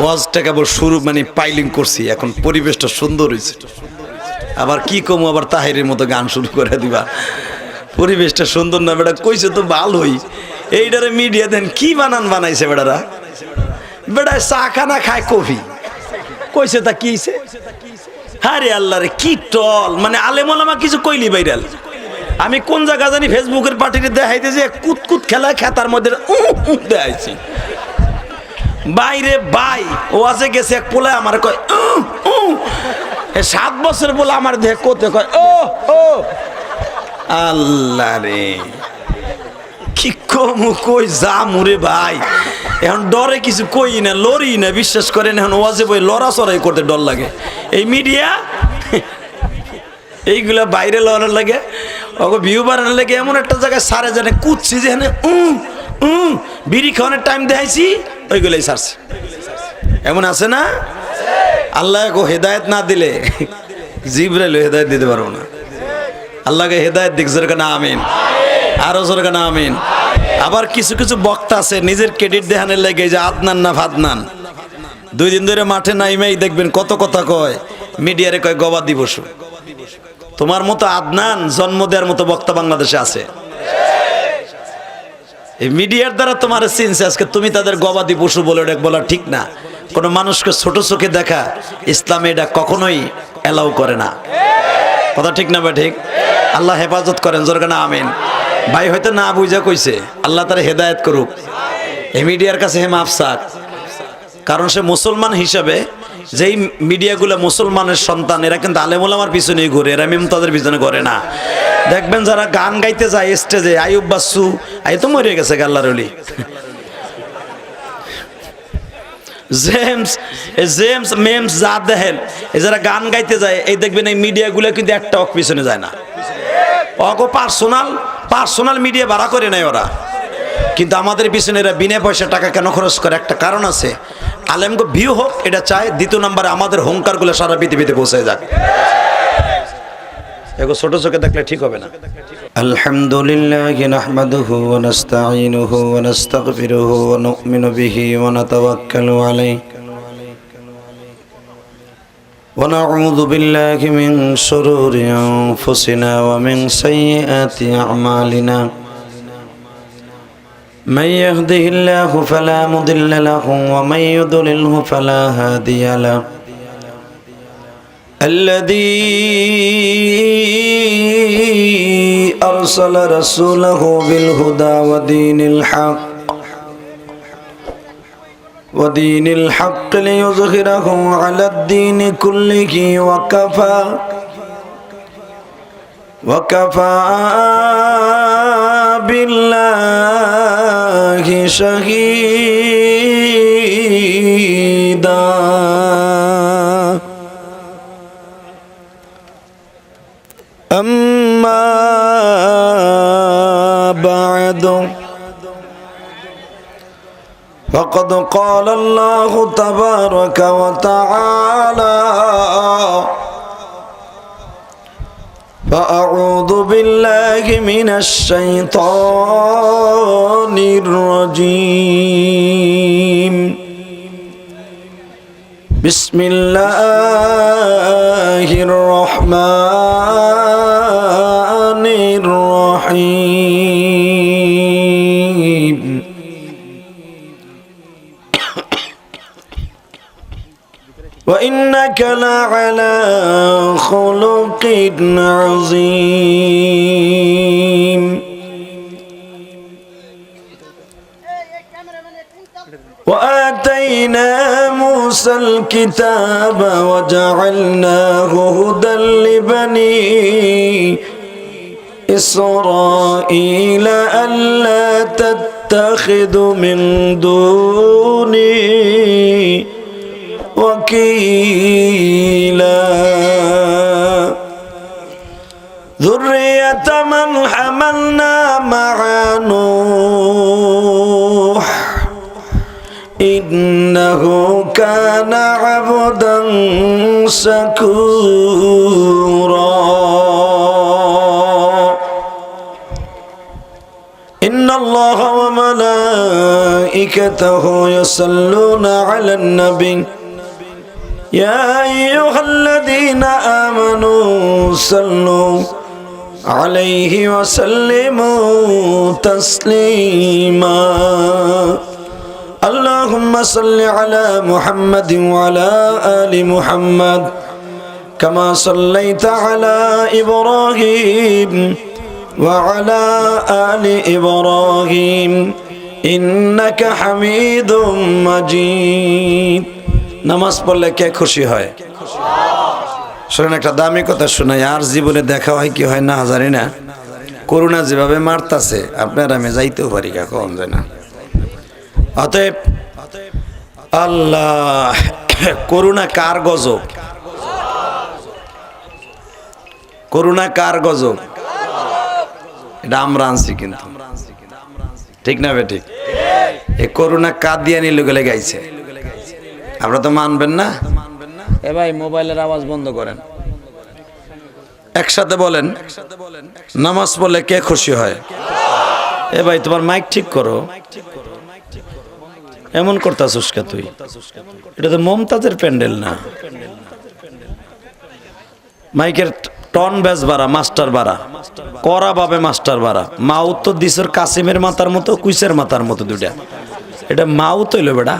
ওয়াজটা কেবল শুরু মানে পাইলিং করছি, এখন পরিবেশটা সুন্দর হয়েছে। আবার কি কমু, আবার তাহিরের মতো গান শুরু করে দিবা। পরিবেশটা সুন্দর না বেটা, কইছে তো ভালোই। এইটারে মিডিয়া দেন কি বানাইছে বেটারা। বেটা চা খানা খায় কফি, কইছে তা কি হইছে? আরে আল্লাহ রে, কি টল, মানে আলেমোলামা কিছু কইলি ভাইরাল। আমি কোন জায়গা জানি ফেসবুকের পার্টিতে দেখাইতে যে কুতকুত খেলা খেতার মধ্যে দেখাইছি। বাইরে বাই ও আছে গেছে এক পোলায় আমার কয় 7 বছর বলে আমার দেখ কোতে কয় ও ও আল্লাহ রে, কি কমু কই যা মুরে ভাই। এখন ডরে কিছু কই না, লড়ি না, বিশ্বাস করেন। এখন ওয়াজে বই লড়াচড়াই করতে ডর লাগে। এই মিডিয়া এইগুলা বাইরে লড়ার লাগে, ওকে ভিউ বাড়ানোর লাগে এমন একটা জায়গায় সারে জানে কুদছি যে বিড়ি খাওয়ানোর টাইম দেখাইছি, ওইগুলাই সারছে। এমন আছে না? আল্লাহ হেদায়েত না দিলে জিবরাইল হেদায়েত দিতে পারবো না। আল্লাহকে হেদায়েত দিক, জোরে না আমিন, আরো জোরে না আমিন। আবার কিছু কিছু বক্তা আছে নিজের ক্রেডিট দেখানোর লাগে, যে আদনান না ফাদনান, 2 দিন ধরে মাঠে নাইমেই দেখবেন কত কথা কয়, মিডিয়ারে কয় গবাদি পশু। তোমার মতো আদনান জন্ম দেওয়ার মতো বক্তা বাংলাদেশে আছে। এই মিডিয়ার দ্বারা তোমার চিনছে, আজকে তুমি তাদের গবাদি পশু বলে বলা ঠিক না। কোনো মানুষকে ছোট চোখে দেখা ইসলামে এটা কখনোই এলাও করে না। কথা ঠিক না? বা ঠিক? আল্লাহ হেফাজত করেন, জোরে না আমিন। ভাই হয়তো না বুঝা কইছে, আল্লাহ তার হেদায়েত করুক। এই মিডিয়ার কাছে হে মাফ চাক, কারণ সে মুসলমান হিসাবে যেই মিডিয়াগুলো মুসলমানের সন্তান, এরা কিন্তু আলেমুলামার পিছনেই ঘুরে, এরা তাদের পিছনে ঘুরে না। দেখবেন যারা গান গাইতে যায় স্টেজে, আইয়ুব বাচ্চু আই তো মরে গেছে আল্লাহর ওলি, জেমস মেমস যা দেখেন, এই যারা গান গাইতে যায়, এই দেখবেন এই মিডিয়াগুলো কিন্তু একটা অক পিছনে যায় না। অগো পার্সোনাল মিডিয়া ভাড়া করে নেয় ওরা, কিন্তু আমাদের পিছনে এরা বিনা পয়সা টাকা কেন খরচ করে? একটা কারণ আছে, আলেমগো ভিউ হোক এটা চায়। দ্বিতীয় নম্বরে আমাদের হুঙ্কারগুলো সারা পৃথিবীতে পৌঁছে যাক। এগো ছোট চোখে দেখলে ঠিক হবে না। আলহামদুলিল্লাহ নাহমাদুহু ওয়া নাস্তাঈনুহু ওয়া নাস্তাগফিরুহু ওয়া নু'মিনু বিহি ওয়া নাতাওয়াক্কালু আলাইহি ওয়া নাউযু বিল্লাহি মিন শুরুরি আনফুসিনা ওয়া মিন সাইয়্যাতি আ'মালিনা। من يهده الله فلا مضل له ومن يضلله فلا هادي له. الذي أرسل رسوله بالهدى ودين الحق ليظهره على الدين كله وكفى بالله شهيدا. أما بعد فقد قال الله تبارك وتعالى: فأعوذ بالله من الشيطان الرجيم. بسم الله الرحمن الرحيم. وإنك لعلى خلق عظيم. وآتينا موسى الكتاب وجعلناه هدى لبني إسرائيل ألا تتخذوا من دوني وكيلا. ذرية من حملنا مع نوح إنه كان عبدا شكورا. إن الله وملائكته وملائكته يصلون على النبي يا أيها الذين آمنوا صلوا عليه وسلموا تسليما اللهم صل على محمد وعلى آل محمد كما صليت على إبراهيم وعلى آل إبراهيم إنك حميد مجيد নামাজ পড়লে কে খুশি হয়? শুনুন একটা দামি কথা শোনাই, আর জীবনে দেখা হয় কি হয় না জানি না। করোনা যেভাবে মারতাছে আপনার আমি যাইতেও পারি কখন যায় না। অতএব আল্লাহ, করোনা কার গজব? করোনা কার গজব? এটা আমরা আনছি কিন্তু, ঠিক না বেটি? এই করোনা কাদিয়ানি লোকে গাইছে, আপনারা তো মানবেন না। এ ভাই মোবাইলের আওয়াজ বন্ধ করেন, একসাথে বলেন নামাজ পড়লে কে খুশি হয়? এ ভাই তোমার মাইক ঠিক করো, এমন করতাছিস কে তুই? এটা তো মমতাজের প্যান্ডেল না। মাইকের টন বেজ বাড়া, মাস্টার বাড়া, করা ভাবে মাস্টার বাড়া। মাউত তো দিসর কাসিমের মাথার মতো, কুইসের মাথার মতো দুইটা। এটা মাউত হইল বেটা,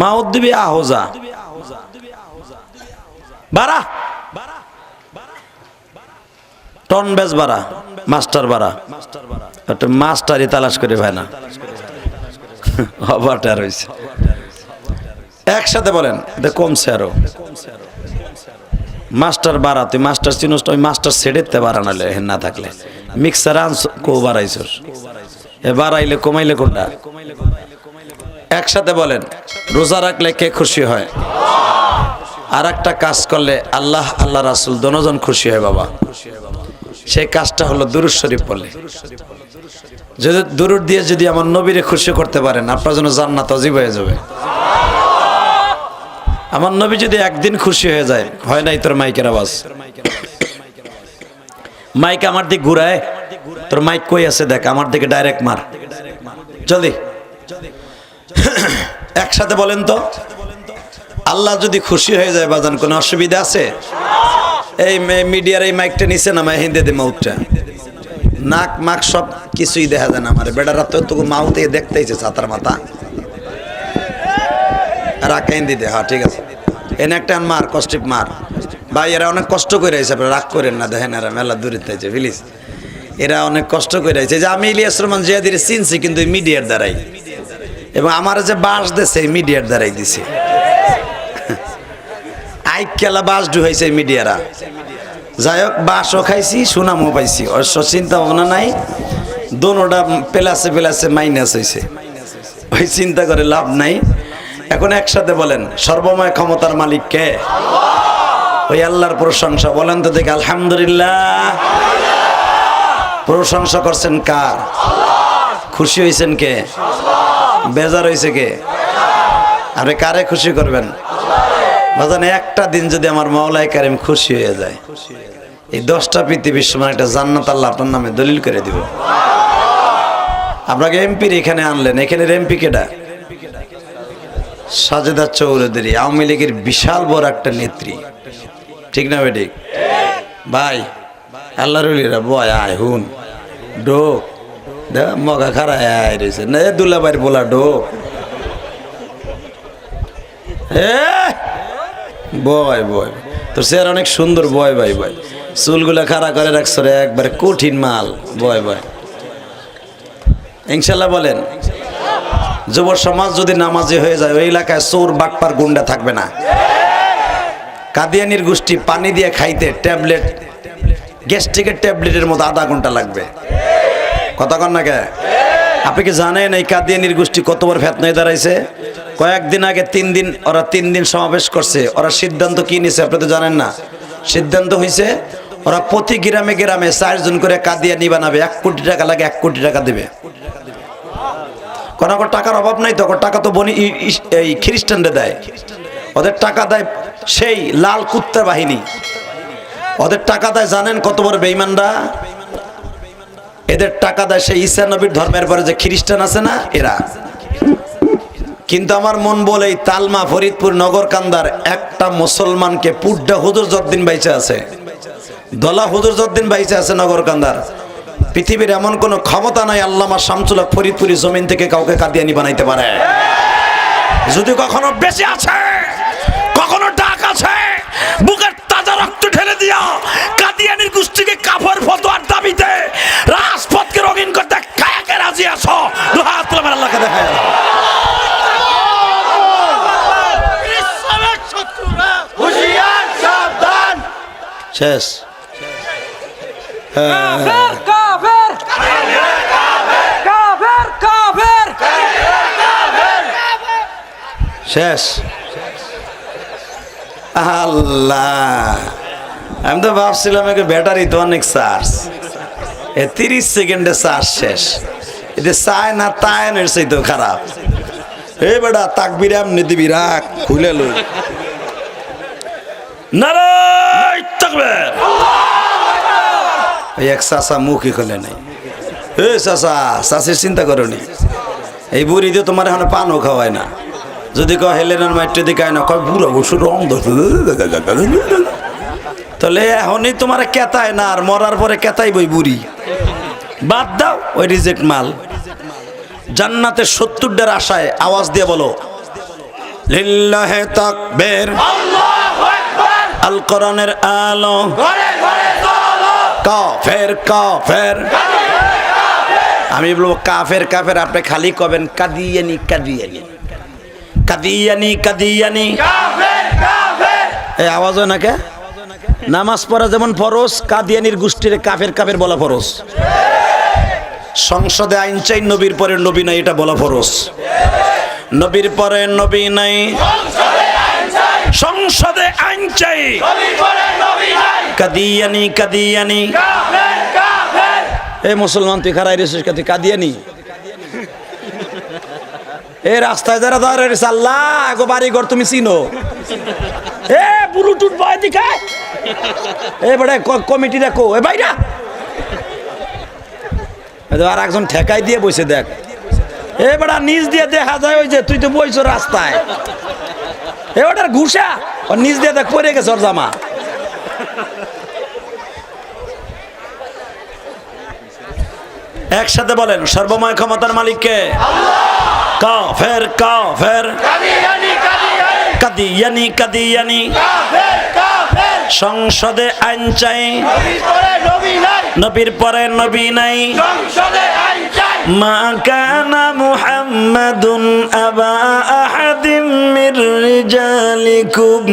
মাউত দিবি আহোজা বাড়া, টন বেজ বাড়া, মাস্টার বাড়া। একটা মাস্টারই তালাশ করে ভাই না অবাটার হয়েছে। একসাথে বলেন কমছে আরো। মাস্টার বাড়া, তুই মাস্টার চিনোস? ওই মাস্টার সেডেতে বাড়ানালে হেন না থাকলে মিক্সার আনস কো বাড়াইছস, এ বাড়াইলে কমাইলে কোনটা? একসাথে বলেন রোজা রাখলে কে খুশি হয়? আর একটা কাজ করলে আল্লাহ আল্লাহ রাসূল দুজন খুশি হয় বাবা। সেই কাজটা হলো দুরূদ শরীফ পড়লে। যদি দুরূদ দিয়ে যদি আমার নবীরে খুশি করতে পারেন, আপনার জন্য জান্নাত ওয়াজিব হয়ে যাবে। আমার নবী যদি একদিন খুশি হয়ে যায়, হয় নাই তোর মাইকের আওয়াজ? মাইক আমার দিকে ঘুরায়, তোর মাইক কই আছে দেখ, আমার দিকে ডাইরেক্ট মার জলদি। একসাথে বলেন তো, আল্লাহ যদি খুশি হয়ে যায় বাজান, কোনো অসুবিধা আছে? এই মিডিয়ার এই মাইকটা নিচে নামায় হিন্দে দে, মাউথটা নাক মাক সব কিছুই দেখা যায় না। আমার বেটারা তো মাউথ থেকে দেখতেইছে ছাতার মাথা রাখেন দিতে। হ্যাঁ ঠিক আছে, এনে একটা মার, কষ্টিপ মার ভাই। এরা অনেক কষ্ট করে আইছে, আপনারা রাগ করেন না। দেখেন এরা মেলা দূরে থাইছে প্লিজ, এরা অনেক কষ্ট করে আইছে। যে আমি ইলিয়াস রহমান জিয়াদির চিনছি কিন্তু মিডিয়ার দ্বারাই, এবং আমার যে বাস দিছে মিডিয়ার দ্বারাই দিছে। আইক খেলা বাস ঢুকাইছে মিডিয়ারা। যাই হোক, বাসও খাইছি, সুনামও পাইছি, অবশ্য চিন্তা ভাবনা নাই। দোনোটা প্লাসে প্লাসে মাইনাস হয়েছে, ওই চিন্তা করে লাভ নাই। এখন একসাথে বলেন সর্বময় ক্ষমতার মালিক কে? ওই আল্লাহর প্রশংসা বলেন তো দেখে আলহামদুলিল্লাহ। প্রশংসা করছেন কার? খুশি হয়েছেন কে? বেজার হয়েছে কে? আরে কারে খুশি করবেন? বাজান একটা দিন যদি আমার মাওলাই কারিম খুশি হয়ে যায়, এই 10টা পৃথিবীর সমান একটা জান্নাত আল্লাহ আপনার নামে দলিল করে দিব। আপনাকে এমপির এখানে আনলেন, এখানের এমপি কেডা? সাজেদা চৌধুরী, আওয়ামী লীগের বিশাল বড় একটা নেত্রী, ঠিক না বেটি? ভাই আল্লাহর ওলিরা বয় আয় হুন ডোক মগা খারায় আয় রয়েছে না, দুলাভাইয়ের বলা ডোক বয় বয়। তোর স্যার অনেক সুন্দর, বয় ভাই ভাই, চুলগুলা খাড়া করে রাখছো রে, একবারে কঠিন মাল, বয় বয় ইনশাল্লাহ বলেন। যুব সমাজ যদি নামাজি হয়ে যায়, ওই এলাকায় চোর বাটপার গুন্ডা থাকবে না। কাদিয়ানির গোষ্ঠী পানি দিয়ে খাইতে ট্যাবলেট, গ্যাস্ট্রিকের ট্যাবলেটের মতো আধা ঘন্টা লাগবে। কথা কন না কে? আপনি কি জানেন এই কাদিয়ানির গোষ্ঠী কতবার ফেতনায় দাঁড়াইছে? কয়েকদিন আগে 3 দিন ওরা 3 দিন সমাবেশ করছে। ওরা সিদ্ধান্ত কি নিছে আপনি তো জানেন না। সিদ্ধান্ত হয়েছে ওরা প্রতি গ্রামে গ্রামে 4 জন করে কাদিয়ানি বানাবে। 1 কোটি টাকা লাগে, 1 কোটি টাকা দেবে। কোনো টাকার অভাব নাই তো, টাকা তো বনি এই খ্রিস্টানরা দেয়। ওদের টাকা দেয় সেই লাল কুত্তার বাহিনী, ওদের টাকা দেয় জানেন কত বড় বেঈমানরা? এদের টাকা দেয় সেই ঈসা নবীর ধর্মের পরে যে খ্রিস্টান আছে না, এরা কিন্তু আমার মন বলে এই তালমা, ফরিদপুর, নগরকান্দার একটা মুসলমানকে পুড্ডা হুজুর যতদিন বাইচে আছে, দলা হুজুর যতদিন বাইচে আছে নগরকান্দার, পৃথিবীর এমন কোন ক্ষমতা নাই আল্লামা শামসুল হক ফরিদপুরি জমিন থেকে কাউকে কাদিয়ানি বানাইতে পারে। যদি কখনো বেঁচে আছে, কখনো ডাক আছে, বুকের তাজা রক্ত ঢেলে দিয়া কাদিয়ানির গোষ্ঠীকে কাফের ফতোয়ার দাবিতে রাজপথকে রঙিন করতে কাকে রাজি আছো? দুহাত তুলে আমার আল্লাহকে দেখায়। শেষ। শেষ। আল্লাহ, আমি তো ভাবছিলাম ব্যাটারি তো অনেক চার্জ, 30 সেকেন্ডে চার্জ শেষ। এটা চায় না তায়নের সেই তো খারাপ। এই বেটা তাকবির এমনি দিবি, রাখ খুলে লই। নারায়ে তাকবীর। এক চাচা মুখই খোলে নাই। এ চাচা, চাষির চিন্তা করনি, এই বুড়ি দিয়ে তোমার এখন পানও খাওয়ায় না। যদি কয় হেলেনার মাইটে দিকায় না, কয় বুড়ো বসু রং তাহলে এখনই তোমার কেতায় না, আর মরার পরে কেতাই বই বুড়ি। বাদ দাও ওই রিজেক্ট মাল। জান্নাতে 70টার আশায় আওয়াজ দিয়ে বলো লিল্লাহে তাকবীর, আল্লাহু আকবার। আল কোরআনের আলো, কাফের কাফের। আমি বলবো কাফের কাফের, আপনি খালি কবেন কাদিয়ানি কাদিয়ানি কাদিয়ানি কাদিয়ানি। এই আওয়াজ হয় না কে? নামাজ পড়া যেমন ফরজ, কাদিয়ানির গোষ্ঠীর কাফের কাফের বলা ফরজ। সংসদে আইন চাই, নবীর পরে নবী নাই, এটা বলা ফরজ। নবীর পরে নবী নাই, সংসদে আইন চাই, কাদিয়ানি কাদিয়ানি। এই মুসলমান তুই খারাই রেছিস, কাদিয়ানি। এই রাস্তায় যারা দাঁড়িয়ে রয়েছে, আল্লাহ গো বাড়ি ঘর তুমি চিনো? এ ব্লুটুথ বয় দিখায়, এ বড় কমিটি রাখো, এ বাইরা। আর একজন ঠেকাই দিয়ে বসে দেখ, এ বড়া নিচ দিয়ে দেখা যায় ওই যে তুই তো বইছো রাস্তায়, এ ওটার ঘুষা, ওর নিচ দিয়ে দেখ পরে গেছে ওর জামা। একসাথে বলেন সর্বময় ক্ষমতার মালিককে। কাফের কাফের, কাদিয়ানি কাদিয়ানি। সংসদে আইন চাই, নবীর পরে নবী নাই। মা কানা মুহাম্মাদুন আবা আহাদিম মির রিজালিকুম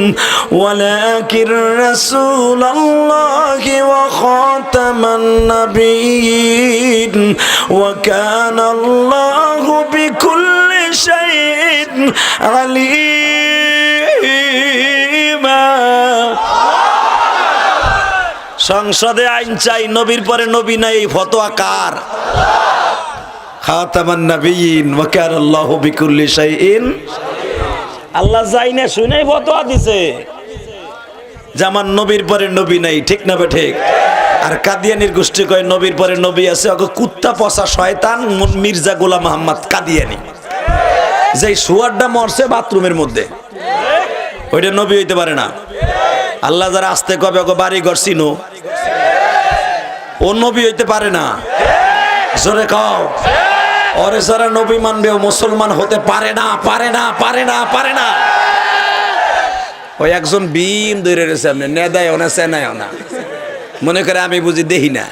ওয়ালাকিন রাসূলুল্লাহি ওয়া খাতামান নাবিয়্যিন ওয়া কানা আল্লাহু বিকুল্লি শাইইন আলীমা। সংসদে আইন চাই, নবীর পরে নবী নাই, এই ফতোয়া কার? খাতামান নাবিয়্যিন ওয়া কানা আল্লাহু বিকুল্লি শাইইন। আল্লাহ যাই না শুনেই ফতোয়া দিছে যে আমার নবীর পরে নবী নাই, ঠিক না বে ঠিক? আর কাদিয়ানির গোষ্ঠী কয় নবীর পরে নবী আছে। ওকে কুত্তা পচা শয়তান মির্জা গোলাম মোহাম্মদ কাদিয়ানি, যেই সুয়ারটা মরছে বাথরুমের মধ্যে, ওইটা নবী হইতে পারে না। আল্লাহ যারা আসতে কবে ওকে বাড়ি ঘর চিনো, ও নবী হইতে পারে না। জোরে কও, ওরে যারা নবী মানবে ও মুসলমান হতে পারে না, পারে না, পারে না, পারে না। ওই একজন বিম ধরে রয়েছে, আপনি নেদায়ও না চেনায়ও না, মনে করে আমি বুঝি দেখি না।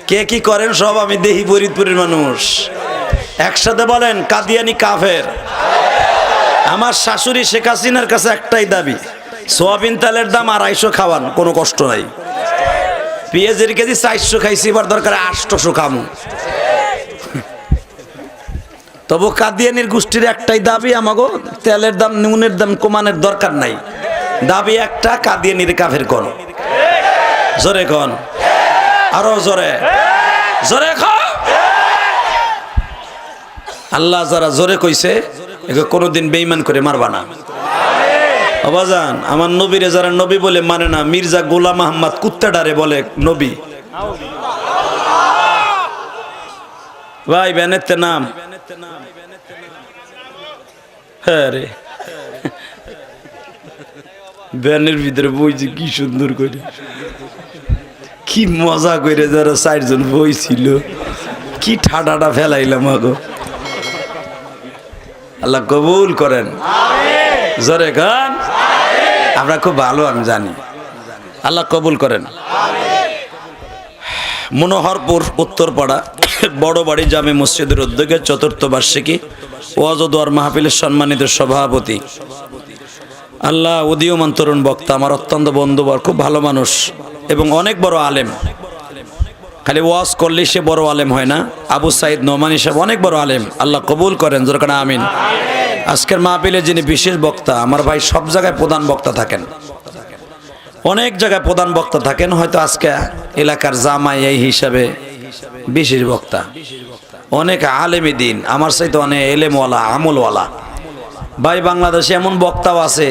কে কি করেন সব আমি দেখি, ফরিদপুরের মানুষ। একসাথে বলেন কাদিয়ানি কাফের। আমার শাশুড়ি শেখ হাসিনার কাছে একটাই দাবি, সোয়াবিন তেলের দাম 250 খাওয়ান, কোনো কষ্ট নাই। পেঁয়াজের কেজি 400 খাইছি, এবার দরকার 800 খামু। তবু কাদিয়ানির গোষ্ঠীর একটাই দাবি, আমাগো তেলের দাম নুনের দাম কমানোর দরকার নাই। দাবি একটা, কাদিয়ানির কাফের কোন। জোরে কোন, আরো জোরে, জোরে কও। আল্লাহ যারা জোরে কইছে একে কোনোদিন বেঈমান করে মারবা না। বাজান, আমার নবীরে যারা নবী বলে মানে না, মির্জা গোলাম মোহাম্মদ কুত্তাডারে বলে নবী। ভাই বেনেতে নাম হ্যাঁ রে, ভ্যানের ভিতরে বইছে কি সুন্দর করে, কি মজা করে যারা 4 জন বইছিল, কি ঠাডাটা ফেলাইলাম আগো। আল্লাহ কবুল করেন, জোরে গান। আমরা খুব ভালো আমি জানি, আল্লাহ কবুল করেন। মনোহরপুর উত্তরপাড়া বড় বাড়ি জামে মসজিদের উদ্যোগে 4র্থ বার্ষিকী ওয়াজ ও দোয়ার মাহফিলের সম্মানিত সভাপতি আল্লাহ উদীয়মান তরুণ বক্তা, আমার অত্যন্ত বন্ধুবর, খুব ভালো মানুষ এবং অনেক বড় আলেম। খালি ওয়াজ করলে সে বড় আলেম হয় না, আবু সাইদ নোমানী সাহেব অনেক বড় আলেম, আল্লাহ কবুল করেন, জোরে কানা আমিন। আজকের মাহফিলে যিনি বিশেষ বক্তা, আমার ভাই সব জায়গায় প্রধান বক্তা থাকেন, অনেক জায়গায় প্রধান বক্তা থাকেন, হয়তো আজকে এলাকার জামাই এই হিসাবে বিশেষ বক্তা। অনেক আলেমী দিন, আমার সাথে অনেক এলেমওয়ালা আমলওয়ালা ভাই। বাংলাদেশে এমন বক্তাও আছে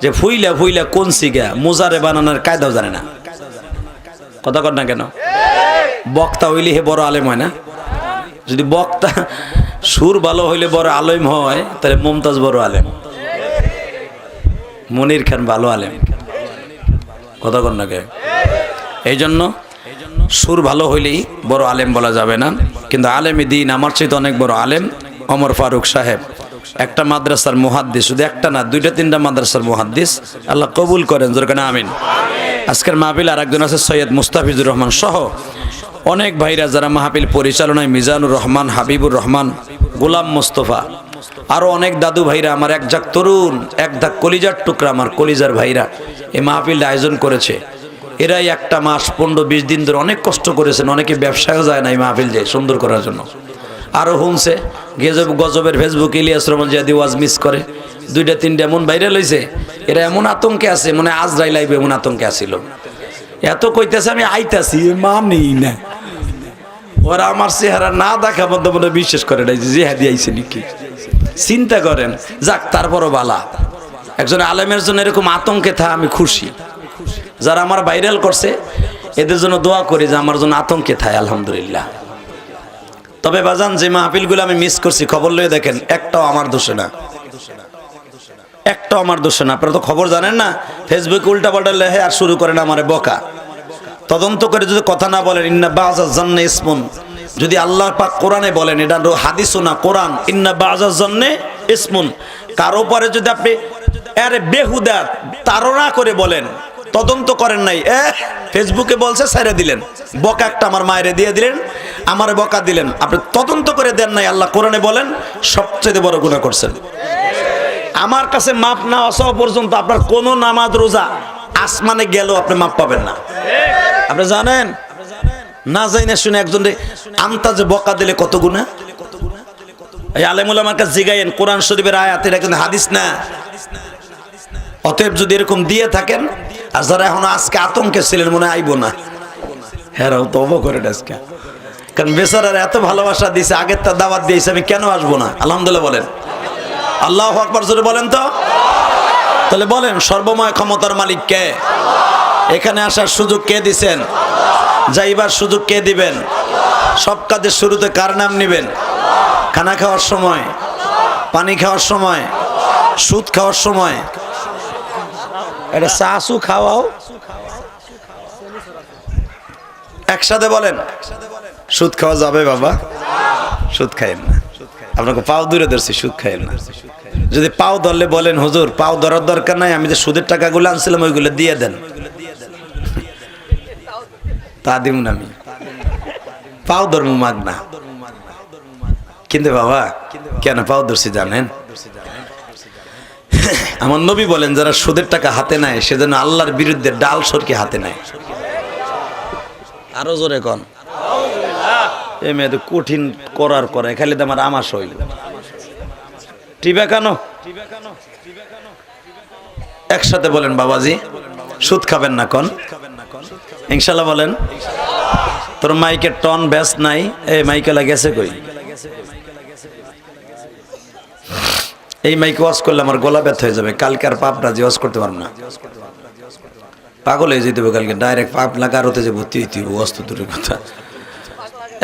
যে ফুইলা ফুইলা কোন সিগা মোজারে বানানোর কায়দাও জানে না। কথা কর না কেন? বক্তা হইলে হে বড় আলেম হয় না? যদি বক্তা সুর ভালো হইলে বড় আলেম হয়, তাহলে মুমতাজ বড় আলেম, মনির খান ভালো আলেম। কথা কর না কে? এই জন্য সুর ভালো হইলেই বড় আলেম বলা যাবে না, কিন্তু আলেমী দিন আমার চাইতে অনেক বড় আলেম ওমর ফারুক সাহেব, একটা মাদ্রাসার মুহাদ্দিস, শুধু একটা না 2-3টা মাদ্রাসার মুহাদ্দিস, আল্লাহ কবুল করেন, জোরে কানা আমিন। আজকের মাহফিল আর একজন আছে সৈয়দ মুস্তাফিজুর রহমান সহ অনেক ভাইরা যারা মাহফিল পরিচালনায়, মিজানুর রহমান, হাবিবুর রহমান, গোলাম মোস্তফা, আরো অনেক দাদু ভাইরা, আমার এক ঝাঁক তরুণ, এক ধাক কলিজার টুকরা, আমার কলিজার ভাইরা এই মাহফিলটা আয়োজন করেছে। এরাই একটা মাস 15-20 দিন ধরে অনেক কষ্ট করেছেন, অনেকে ব্যবসায়ও যায় না এই মাহফিল যে সুন্দর করার জন্য। আরো হুমছে গজবের ফেসবুক ইলিয়াস রহমান জিয়াদি ওয়াজ মিস করে 2-3টা এমন ভাইরাল হয়েছে, এরা এমন আতঙ্কে আছে, মনে আজরাইল আইবে এমন আতঙ্কে আসিল। এত কইতেছে আমি আইতাছি, মানি না, ওরা আমার চেহারা না দেখা মধ্যে মনে বিশ্বাস করে নাই যে জিহাদি আইছে নাকি। চিন্তা করেন, যাক তারপরও বালা, একজন আলেমের জন্য এরকম আতঙ্কে থা আমি খুশি। যারা আমার ভাইরাল করছে এদের জন্য দোয়া করি যে আমার জন্য আতঙ্কে থাকে, আলহামদুলিল্লাহ। তবে বাজান, যে মাহফিলগুলো আমি মিস করছি, খবর লয়ে দেখেন, একটাও আমার দোষে না, একটাও আমার দোষে না। আপনারা তো খবর জানেন না, ফেসবুকে উল্টাপাল্টা লেহে আর শুরু করেন আমারে বকা। তদন্ত করে যদি কথা না বলেন, ইন্না বাযা জান্নে ইসমুন, যদি আল্লাহ পাক কোরআনে বলেন, এটা হাদিসও না কোরআন, ইন্না বাযা জান্নে ইসমুন, কারো পরে যদি আপনি আরে বেহুদা তাড়না করে বলেন, তদন্ত করেন নাই, ফেসবুকে বলছে ছাইরা দিলেন, বকা একটা আমার মায়েরে দিয়ে দিলেন, আমারে বকা দিলেন, আপনি তদন্ত করে দেন নাই, আল্লাহ কোরআনে বলেন সবচেয়ে বড় গুনাহ করছেন। আমার কাছে মাপ না আসা পর্যন্ত আপনার কোন নামাজ রোজা আসমানে গেলেও আপনি মাপ পাবেন না। আপনি জানেন না, যাই না শুনে একজন আন্তাজে বকা দিলে কত গুনাহ। এই আলেম ওলামার কাছে জিগাইন, কোরআন শরীফের আয়াত, এটা কিন্তু হাদিস না। অতএব যদি এরকম দিয়ে থাকেন, আর যারা এখন আজকে আতঙ্কে ছিলেন মনে আইব না, হেরাও তওবা করে আজকে, কারণ বেচারার এত ভালোবাসা দিয়েছে, আগের তার দাওয়াত দিয়েছে, আমি কেন আসবো না? আলহামদুলিল্লাহ বলেন, আল্লাহু আকবার জোরে বলেন তো। তাহলে বলেন, সর্বময় ক্ষমতার মালিক কে? এখানে আসার সুযোগ কে দিছেন? যাইবার সুযোগ কে দিবেন? সব কাজের শুরুতে কার নাম নিবেন? খানা খাওয়ার সময়, পানি খাওয়ার সময়, সুদ খাওয়ার সময়, এটা চাসু খাওয়াও একসাথে বলেন, সুদ খাওয়া যাবে বাবা? সুদ খাইেন না, আপনাকে পাও দূরে ধরছি, সুদ খাইেন না। যদি পাও ধরলে বলেন, হুজুর পাও ধরার দরকার নাই, আমি যে সুদের টাকাগুলো আনছিলাম ওইগুলো দিয়ে দেন, তা দিব না, আমি পাও ধর্ম মাগ না। কিন্তু বাবা কেন পাও ধরছি জানেন? আমার নবী বলেন, যারা সুদের টাকা হাতে নেয় সেজন্য আল্লাহর বিরুদ্ধে ডাল সরকে হাতে নেয়। আরো জোরে কন, এই মেয়ে তো কঠিন করার করে, খালি তো আমার আমাস হইল টিবা কেন? একসাথে বলেন বাবাজি, সুদ খাবেন না কন ইনশাল্লাহ বলেন। তোর মাইকের টন ব্যাস নাই, এই মাইকেলা গেছে কই? এই মাইকে ওয়াজ করলে আমার গলা ব্যথা হয়ে যাবে, কালকে আর পাপ রাজি ওয়াজ করতে পারবো না, পাগল হয়ে যেতে হবে কালকে, ডাইরেক্ট পাপ লাগারোতে যে ভর্তি হইতে হবে, ওয়াজ তো দূরের কথা।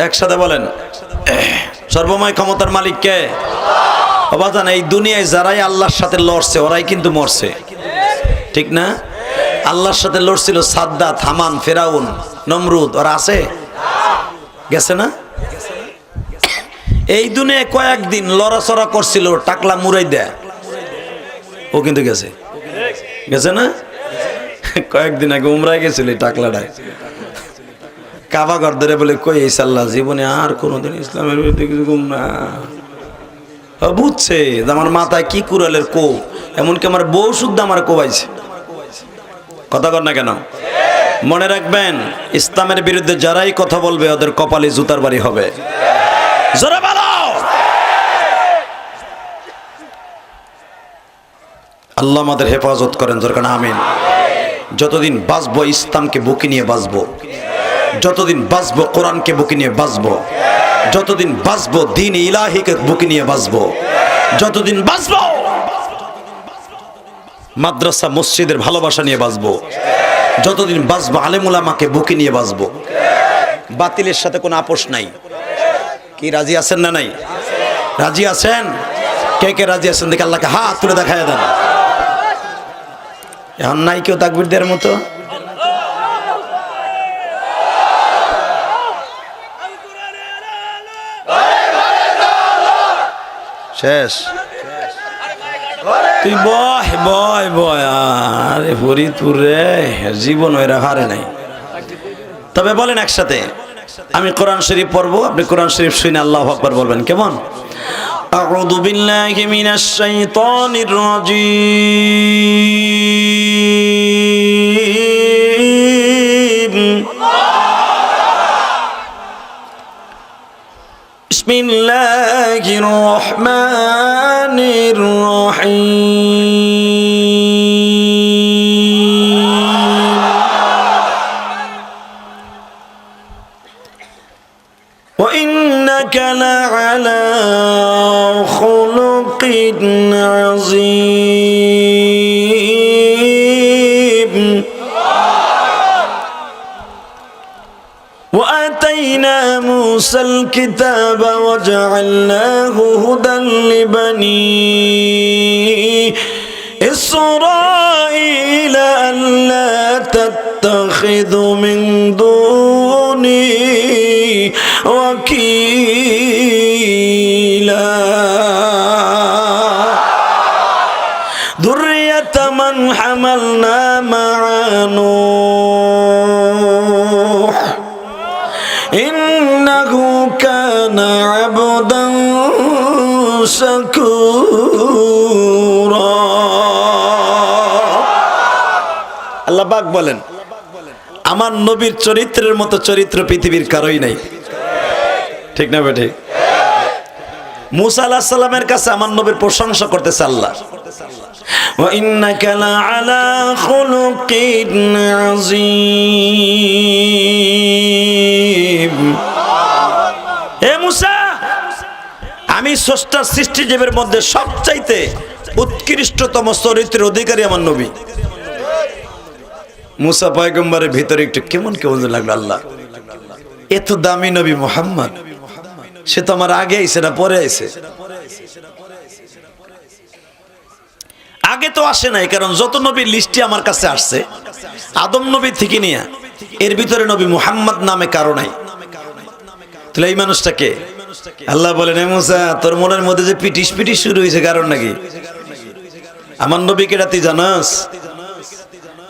একসাথে বলেন, সর্বময় ক্ষমতার মালিক কে? বাজান এই দুনিয়ায় যারাই আল্লাহর সাথে লড়ছে ওরাই কিন্তু মরছে, ঠিক না? আল্লাহর সাথে লড়ছিল সাদ্দাত, হামান, ফেরাউন, নমরুদ, ওরা আছে? গেছে না? এই দুনিয়ায় কয়েকদিন লড়াচড়া করছিল টাকলা মুরাই দেয়, ও কিন্তু গেছে, গেছে না? কয়েকদিন আগে উমরায় গেছিল টাকলাটায়, কাবা ঘর ধরে বলে কই এই সাল্লাহ জীবনে আর কোনোদিন ইসলামের বিরুদ্ধে কিছু ঘুম না। বুঝছে আমার মাথায় কি কুড়ালের কো, এমনকি আমার বউ শুদ্ধ আমার কোবাইছে। কথা কর না কেন? মনে রাখবেন, ইসলামের বিরুদ্ধে যারাই কথা বলবে ওদের কপালে জুতার বাড়ি হবে। জোরে বলো। আল্লাহ আমাদের হেফাজত করেন, জোরে আমিন। যতদিন বাঁচবো ইসলামকে বুকে নিয়ে বাঁচবো, যতদিন বাঁচবো কোরআনকে বুকে নিয়ে বাঁচবো, যতদিন বাঁচবো দ্বীন ইলাহিকে বুকে নিয়ে বাঁচবো, যতদিন বাঁচবো মাদ্রাসা মসজিদের ভালোবাসা নিয়ে বাঁচবো, যতদিন বাঁচবো আলেম উলামাকে বুকে নিয়ে বাঁচবো। বাতিলের সাথে কোনো আপোষ নাই। কি রাজি আছেন না নাই? রাজি আছেন? কে কে রাজি আছেন দেখে আল্লাহকে হাত তুলে দেখায় দেন। এখন নাই কেউ তাকবীর দেওয়ার মতো? শেষ? তুই বয় বয় বয়। আরে ফরিদপুর রে, জীবন ওই হারে নাই। তবে বলেন একসাথে, আমি কোরআন শরীফ পড়বো, আপনি কোরআন শরীফ শুনে আল্লাহু আকবার বলবেন, কেমন? আউযু বিল্লাহি মিনাশ শাইতানির রাজীম। বিসমিল্লাহির রহমানির রহিম। ওয়া ইন্নাকা লাআলা খুলুকিন আযীম। وآتينا موسى الكتاب وجعلناه هدى لبني إسرائيل ألا تتخذوا من دوني وكيلا ذرية من حملنا مع نوح إنه كان عبدا شكورا। আল্লাহ পাক বলেন, আমার নবীর চরিত্রের মতো চরিত্র পৃথিবীর কারোই নাই, ঠিক না বেঠিক? মুসা আলাইহিস সালামের কাছে আমার নবীর প্রশংসা করতেছে আল্লাহ, ওয়া ইন্নাকা লাআলা খুলুকিন আযীম। হে মুসা, আমি স্রষ্টার সৃষ্টিজীবের মধ্যে সবচাইতে উৎকৃষ্টতম চরিত্রের অধিকারী আমার নবী। মুসা পয়গম্বরের ভিতরে একটু কেমন কেমন লাগলো, আল্লাহ এত দামি নবী মুহাম্মদ, সে তো আমার আগে আইছে না পরে আইছে? আগে তো আসে নাই, কারণ যত নবীর লিস্টে আমার কাছে আসছে আদম নবী থেকে নিয়ে এর ভিতরে নবী মুহাম্মদ নামে কারো নাই। তাহলে এই মানুষটাকে আল্লাহ বলেন, হে মুসা তোর মনের মধ্যে যে পিটিশ পিটিশ শুরু হয়েছে কারণ নাকি? আমার নবীকে তুই জানাস?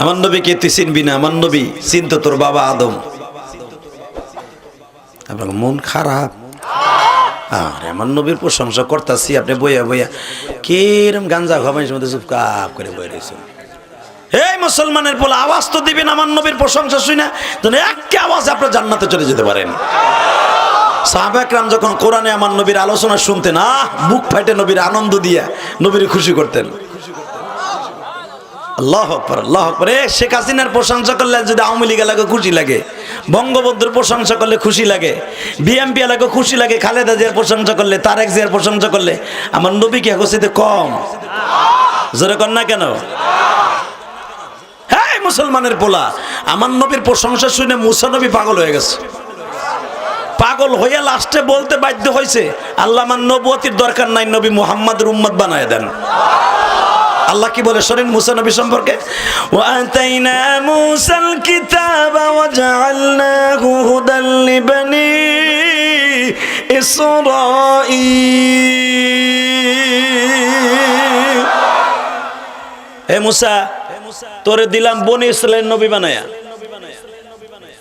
আমার নবীকে তুই চিনবি না? আমার নবী চিনতো তোর বাবা আদম। আপনার মন খারাপ? আরে আমার নবীর প্রশংসা করতেছি, আপনি বইয়া বইয়া কিরম গাঞ্জা খাবাইর মধ্যে চুপ কাপ করে বই রয়েছে। হে মুসলমানের বলে আওয়াজ তো দিবেন আমার নবীর প্রশংসা শুনে, যেন একটা আওয়াজে আপনার জান্নাতে চলে যেতে পারেন। সাহাবা একরাম যখন কোরআনে আমার নবীর আলোচনা শুনতেন, বুক ফাইটে নবীর আনন্দ দিয়া নবীর খুশি করতেন। আল্লাহু আকবার, আল্লাহু আকবার। শেখ হাসিনার প্রশংসা করলে যদি আওয়ামী লীগ এলাকা খুশি লাগে, বঙ্গবন্ধুর প্রশংসা করলে খুশি লাগে, বিএমপি এলাকা খুশি লাগে, খালেদা জিয়ার প্রশংসা করলে, তারেক জিয়ার প্রশংসা করলে, আমার নবী কি হচ্ছে কম? জোরে কর না কেন? হ্যাঁ মুসলমানের পোলা, আমার নবীর প্রশংসা শুনে মুসা নবী পাগল হয়ে গেছে। পাগল হইয়া লাস্টে বলতে বাধ্য হয়েছে, আল্লাহ আমার নবুয়তির দরকার নাই, নবী মুহাম্মাদের উম্মত বানায় দেন। আল্লাহ কি বলে শোনেন মুসা নবী সম্পর্কে, ওয়া আতাইনা মুসাল কিতাবা ওয়া জাআলনাহু হুদাল লিবানি ইসরাঈল। হে মুসা, তোরে দিলাম বনি ইসরাইলের নবী বানায়া,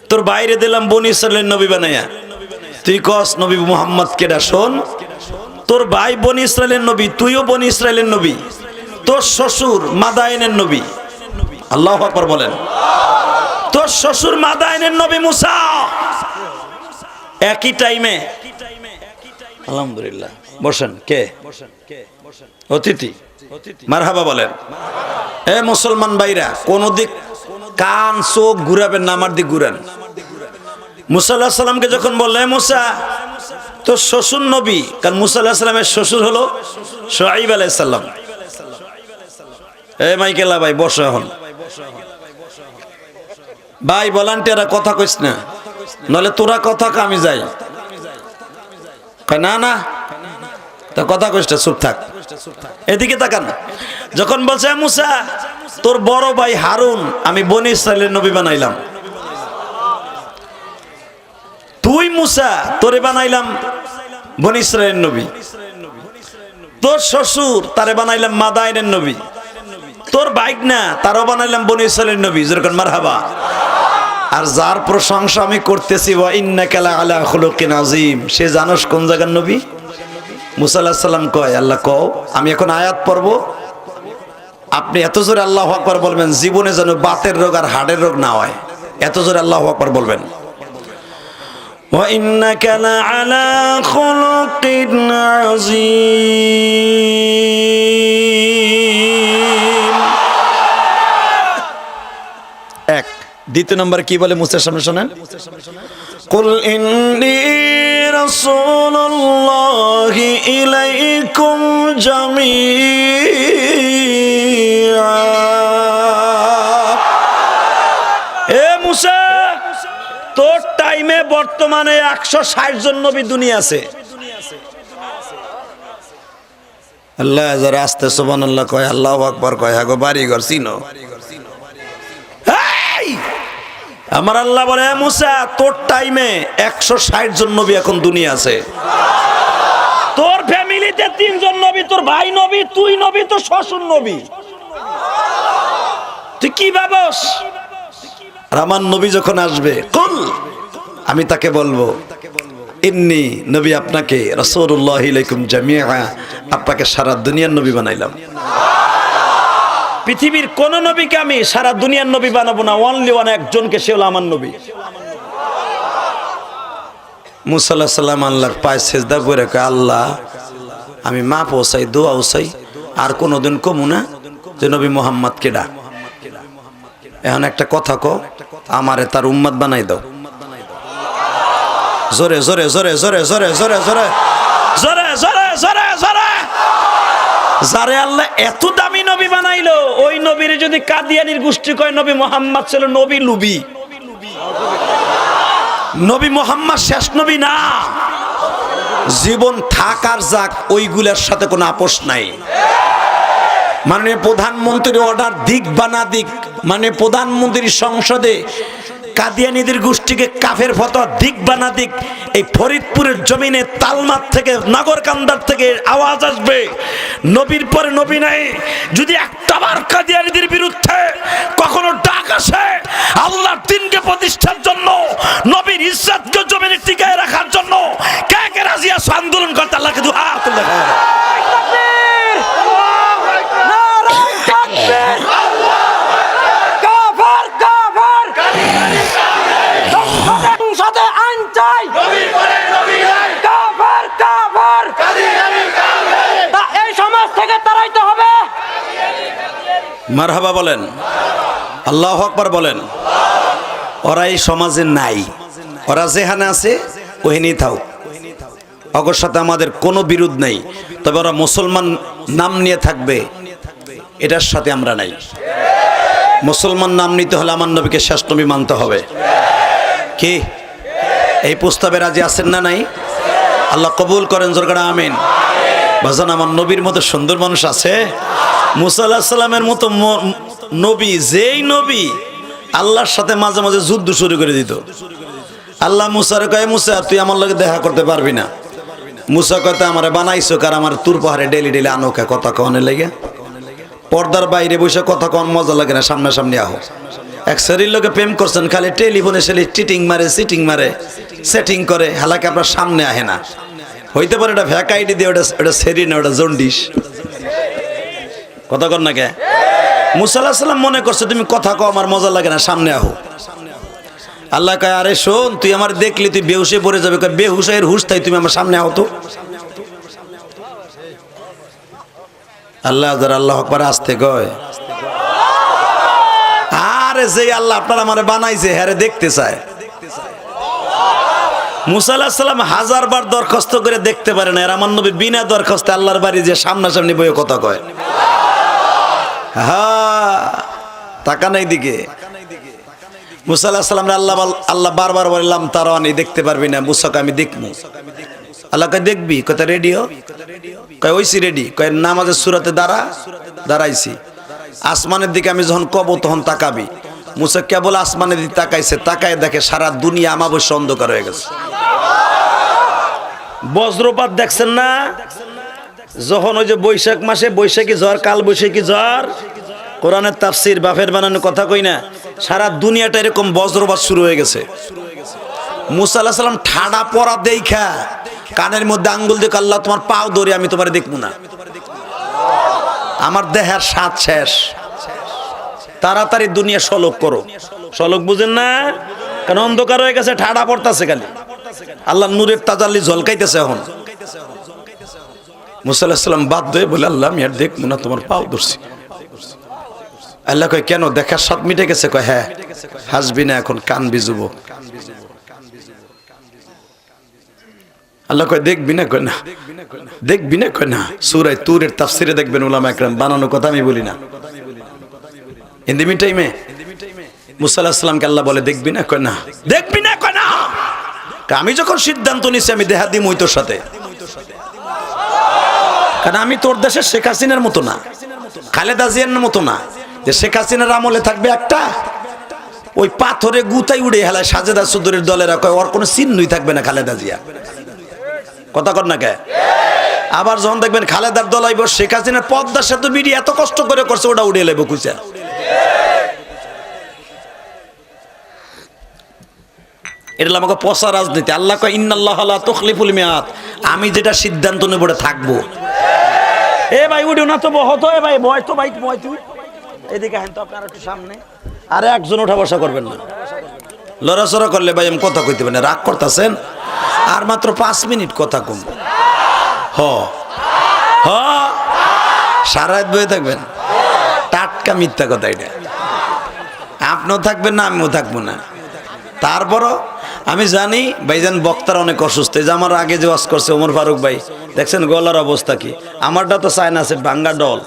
তোর বাইরে দিলাম বনি ইসরাইলের নবী বানায়া, তুই কস নবী মুহাম্মদ কেডা? শোন, তোর ভাই বনি ইসরাইলের নবী, তুইও বনি ইসরাইলের নবী, তোর শ্বশুর মাদায়েনের নবী। আল্লাহু আকবার বলেন। তোর শ্বশুর মাদায়েনের নবী মুসা। একই টাইমে আলহামদুলিল্লাহ বসেন। কে অতিথি? মারহাবা বলেন। এ মুসলমান ভাইরা, কোন দিক কান চোখ ঘুরাবেন না, আমার দিক ঘুরান। মুসা আলাইহিস সালামকে যখন বললেন মুসা তোর শ্বশুর নবী, কারণ মুসা আলাইহিস সালামের শ্বশুর হলো শুআইব আলাইহিস সালাম। এ মাইকেলা ভাই বসো এখন। ভাই ভলান্টিয়াররা কথা কইস না, নলে তোরা কথা কা আমি যাই। কয় না না, তা কথা কইস না, চুপ থাক। এদিকে তাকান। যখন বলছে মুসা তোর বড় ভাই হারুন আমি বনি ইসরাইলের নবী বানাইলাম, তুই মুসা তোরে বানাইলাম বনি ইসরাইলের নবী, তোর শ্বশুর তারে বানাইলাম মাদায়েনের নবী, তোর বাইক না তারও বানাইলাম বনি ইসরাইলের নবী। যেরকম মারহাবা। আর যার প্রশংসা আমি করতেছি ওয়া ইন্নাকা লাআলা খুলুকিন আযীম, সে জানোস কোন জায়গার নবী? মুসা আলাইহিস সালাম কয় আল্লাহ কও, আমি এখন আয়াত পড়ব, আপনি এত জোরে আল্লাহু আকবার বলবেন জীবনে যেন বাতের রোগ আর হাড়ের রোগ না হয়, এত জোরে আল্লাহু আকবার বলবেন। ওয়া ইন্নাকা লাআলা খুলুকিন আযীম। এক। দ্বিতীয় নম্বর কি বলে মুসার সামনে শোনেন, কুল ইন্নী রাসূলুল্লাহি ইলাইকুম জামিআ। এ মুসা, তোর টাইমে বর্তমানে 160 জন নবী দুনিয়া আছে। আল্লাহ যারা আস্তে সুবহানাল্লাহ কয়, আল্লাহু আকবার কয়, আগো বাড়ি ঘর চিনো। আমার আল্লাহ বলে মুসা তোর টাইমে 160 জন নবী এখন দুনিয়া আছে। তোর ফ্যামিলিতে 3 জন নবী, তোর ভাই নবী, তুই নবী, তোর শ্বশুর নবী। তুই কি ভাবস? আর আমার নবী যখন আসবে কুল, আমি তাকে বলবো ইন্নী নবী আপনাকে রাসূলুল্লাহি ইলাইকুম জামিআ, আপনাকে সারা দুনিয়ার নবী বানাইলাম। পৃথিবীর কোন নবীকে আমি সারা দুনিয়ার নবী বানাবো না, অনলি ওয়ান একজনকে, সে হলো আমার নবী। মুসা আলাইহিস সালাম আল্লাহর পায়ে সিজদা করে কয় আল্লাহ আমি মা পৌঁছাই, দোয়া উসাই, আর কোনদিন কমু না যে নবী মুহাম্মদ কেডা। এখন একটা কথা কও, আমারে তার উম্মত বানাই দাও। জোরে জোরে জোরে জোরে জোরে জোরে জোরে জোরে জোরে জোরে জোরে। যারে আল্লাহ এত দামি নবী বানাইলো, ওই নবীর যদি কাদিয়ানির গোষ্ঠী কয় নবী মুহাম্মদ ছিল নবী লুবি। নবী মুহাম্মদ শেষ নবী না। জীবন থাক আর যাক, ওইগুলোর সাথে কোনো আপোষ নাই। মাননীয় প্রধানমন্ত্রীর অর্ডার দিক বা না দিক, মানে প্রধানমন্ত্রীর সংসদে কাদিয়ানীদের গোষ্ঠীকে কাফের ফতোয়া দিক বা না দিক, এই ফরিদপুরের জমিনে তালমাত থেকে নগরকান্দার থেকে আওয়াজ আসবে নবীর পরে নবী নাই। যদি একটাবার কাদিয়ানীদের বিরুদ্ধে কখনো ডাক আসে আল্লাহর দ্বীনকে প্রতিষ্ঠার জন্য, নবীর ইজ্জতকে জমিনে টিকায় রাখার জন্য, কে কে রাজি আছে আন্দোলন করতে? আল্লাহকে দুই হাত তুলে দেখাও। মারহাবা বলেন, আল্লাহু আকবার বলেন। ওরা এই সমাজে নাই, ওরা যেখানে আছে ওখানেই থাক, অগর সাথে আমাদের কোনো বিরোধ নেই। তবে ওরা মুসলমান নাম নিয়ে থাকবে, এটার সাথে আমরা নাই। মুসলমান নাম নিতে হলে আমার নবীকে শেষ নবী মানতে হবে। কি এই প্রস্তাবে রাজি আছেন না নাই? আল্লাহ কবুল করেন, জোরে করে আমিন। বাজান, আমার নবীর মতো সুন্দর মানুষ আছে? মুসা আলাইহিস সালামের মতো নবী, যেই নবী আল্লাহর সাথে মাঝে মাঝে যুদ্ধ শুরু করে দিত। আল্লাহ মুসারে কয়, মুসা তুই আমার লগে দেখা করতে পারবি না। মুসা কয়, আমারে বানাইছো কার, আমার তুর পাহাড়ে ডেলি ডেলি আনোকা কথা কনে লেগে, পর্দার বাইরে বসে কথা কন মজা লাগে না, সামনাসামনি আহো। এক শরীর লোকে প্রেম করছেন, খালি টেলিফোনে সেলি চিটিং মারে, সিটিং মারে, সেটিং করে, হালাকে আপনার সামনে আহে না। হইতে পারে এটা ভ্যাকাইটি দিয়ে, ওটা সেরি না, ওটা জন্ডিস। কথা কন না কে? মুসা আলাইহিস সালাম মনে করছে তুমি কথা কও, আমার মজা লাগে না, সামনে আহো। আল্লাহ কয়, আরে শোন, তুই আমার দেখলি তুই বেহুশে পড়ে যাবে। কয়, বেহুশের হুশ তাই, তুমি আমার সামনে আহো তো। আল্লাহ আল্লাহ আকবার আসতে কয়, আরে যে আল্লাহ আপনার আমারে বানাইছে হ্যারে দেখতে চায়। মুসা আলাইহিস সালাম 1000 বার দরখাস্ত করে দেখতে পারে না, আর আমার নবী বিনা দরখাস্তে আল্লাহর বাড়ি যে সামনাসামনি বইয়ে কথা কয়। হ্যাঁ, তাকা নাই দিকে। মুসা আলাইহিস সালাম আল্লাহ বারবার বললাম তারানি, দেখতে পারবি না। মুসাকে আমি দেখবো। আল্লাহ কয়, দেখবি? কয় রেডিও? কয় ওইসি রেডি। কয় নামাজের সূরাতে দাঁড়াইছি। আসমানের দিকে আমি যখন কব তখন তাকাবি। মুসা কেবল আসমানের দিকে তাকাইছে, তাকায় দেখে সারা দুনিয়া আমাবস্যা অন্ধকার হয়ে গেছে। বজ্রপাত দেখছেন না? যখন ওই যে বৈশাখ মাসে বৈশাখী ঝড়, কাল বৈশাখী ঝড়, কোরআনের তাফসীর বাফের বানানো কথা কই না, সারা দুনিয়াটা এরকম বজ্রপাত শুরু হয়ে গেছে। মুসা আলাইহিস সালাম ঠাডা পড়া দেখা কানের মধ্যে আঙ্গুল দিয়ে, আল্লাহ তোমার পাও ধরে আমি তোমারে দেখবো না, আমার দেহের স্বাদ শেষ, তাড়াতাড়ি দুনিয়া সলক করো। সলক বুঝেন না? কারণ অন্ধকার হয়ে গেছে, ঠাডা পড়তেছে, খালি আল্লাহ নূরের তাজাল্লি ঝলকাইতেছে। এখন মুসা আলাইহিস সালাম বাধ্য হয়ে বলে, আল্লাহ আমি আর দেখবো না, তোমার পাও ধরছি। আল্লাহ কয়, কেন, দেখার স্বাদ মিটে গেছে? কয় হ্যাঁ। হাসবি না এখন, কানবি যুবক। আল্লাহ কয়, দেখবি না? কয় না। দেখবি না? কয় না। সূরা তুরের তাফসিরে দেখবেন উলামা একরাম, বানানো কথা আমি বলি না। ইন দি মিন টাইমে মুসা আলাইহিস সালামকে আল্লাহ বলে, দেখবি না? কয় না। দেখবি না? কয় না। আমি যখন সিদ্ধান্ত নিছি আমি দেহা দিমই তোর সাথে, কারণ আমি তোর দেশের শেখ হাসিনার মতো না, খালেদা জিয়ার মতো না, যে শেখ হাসিনার আমলে থাকবে একটা, ওই পাথরে গুতাই উড়ে হেলায় সাজেদা চৌধুরীর দলেরা, কয় ওর কোনো চিহ্নই থাকবে না খালেদা জিয়া। কথা কর না কে? আবার যখন দেখবেন খালেদার দল আইব, শেখ হাসিনার পদ্মার সাথে বিড়ি এত কষ্ট করে করছে, ওটা উড়ে লাইব কুচা। এটা আমাকে পচা রাজনীতি। আল্লাহ কয়, ইন্নাল্লাহা লা তুখলিফুল মিয়াদ, আমি যেটা সিদ্ধান্ত নেব ওটা থাকবো। এ ভাই উঠো না তো, বহত। এ ভাই বয় তো, ভাই বয় তুই এদিকে হেন তো, আপনারা একটু সামনে। আরে একজন ওঠা বসা করবেন না, লড়াচড়া করলে ভাই আমি কথা কইতে পারি না। রাগ করতেছেন? আর মাত্র 5 মিনিট কথা কম। হ হ, সারা রাত বয়ে থাকবেন? টাটকা মিথ্যা কথা এটা। আপনিও থাকবেন না, আমিও থাকবো না। তারপরও আমি জানি ভাইজান বক্তার অনেক অসুস্থ। যে আমার আগে যে ওয়াজ করছে ওমর ফারুক ভাই, দেখছেন গলার অবস্থা কি? আমারটা তো চায়না আছে ভাঙ্গা ডল।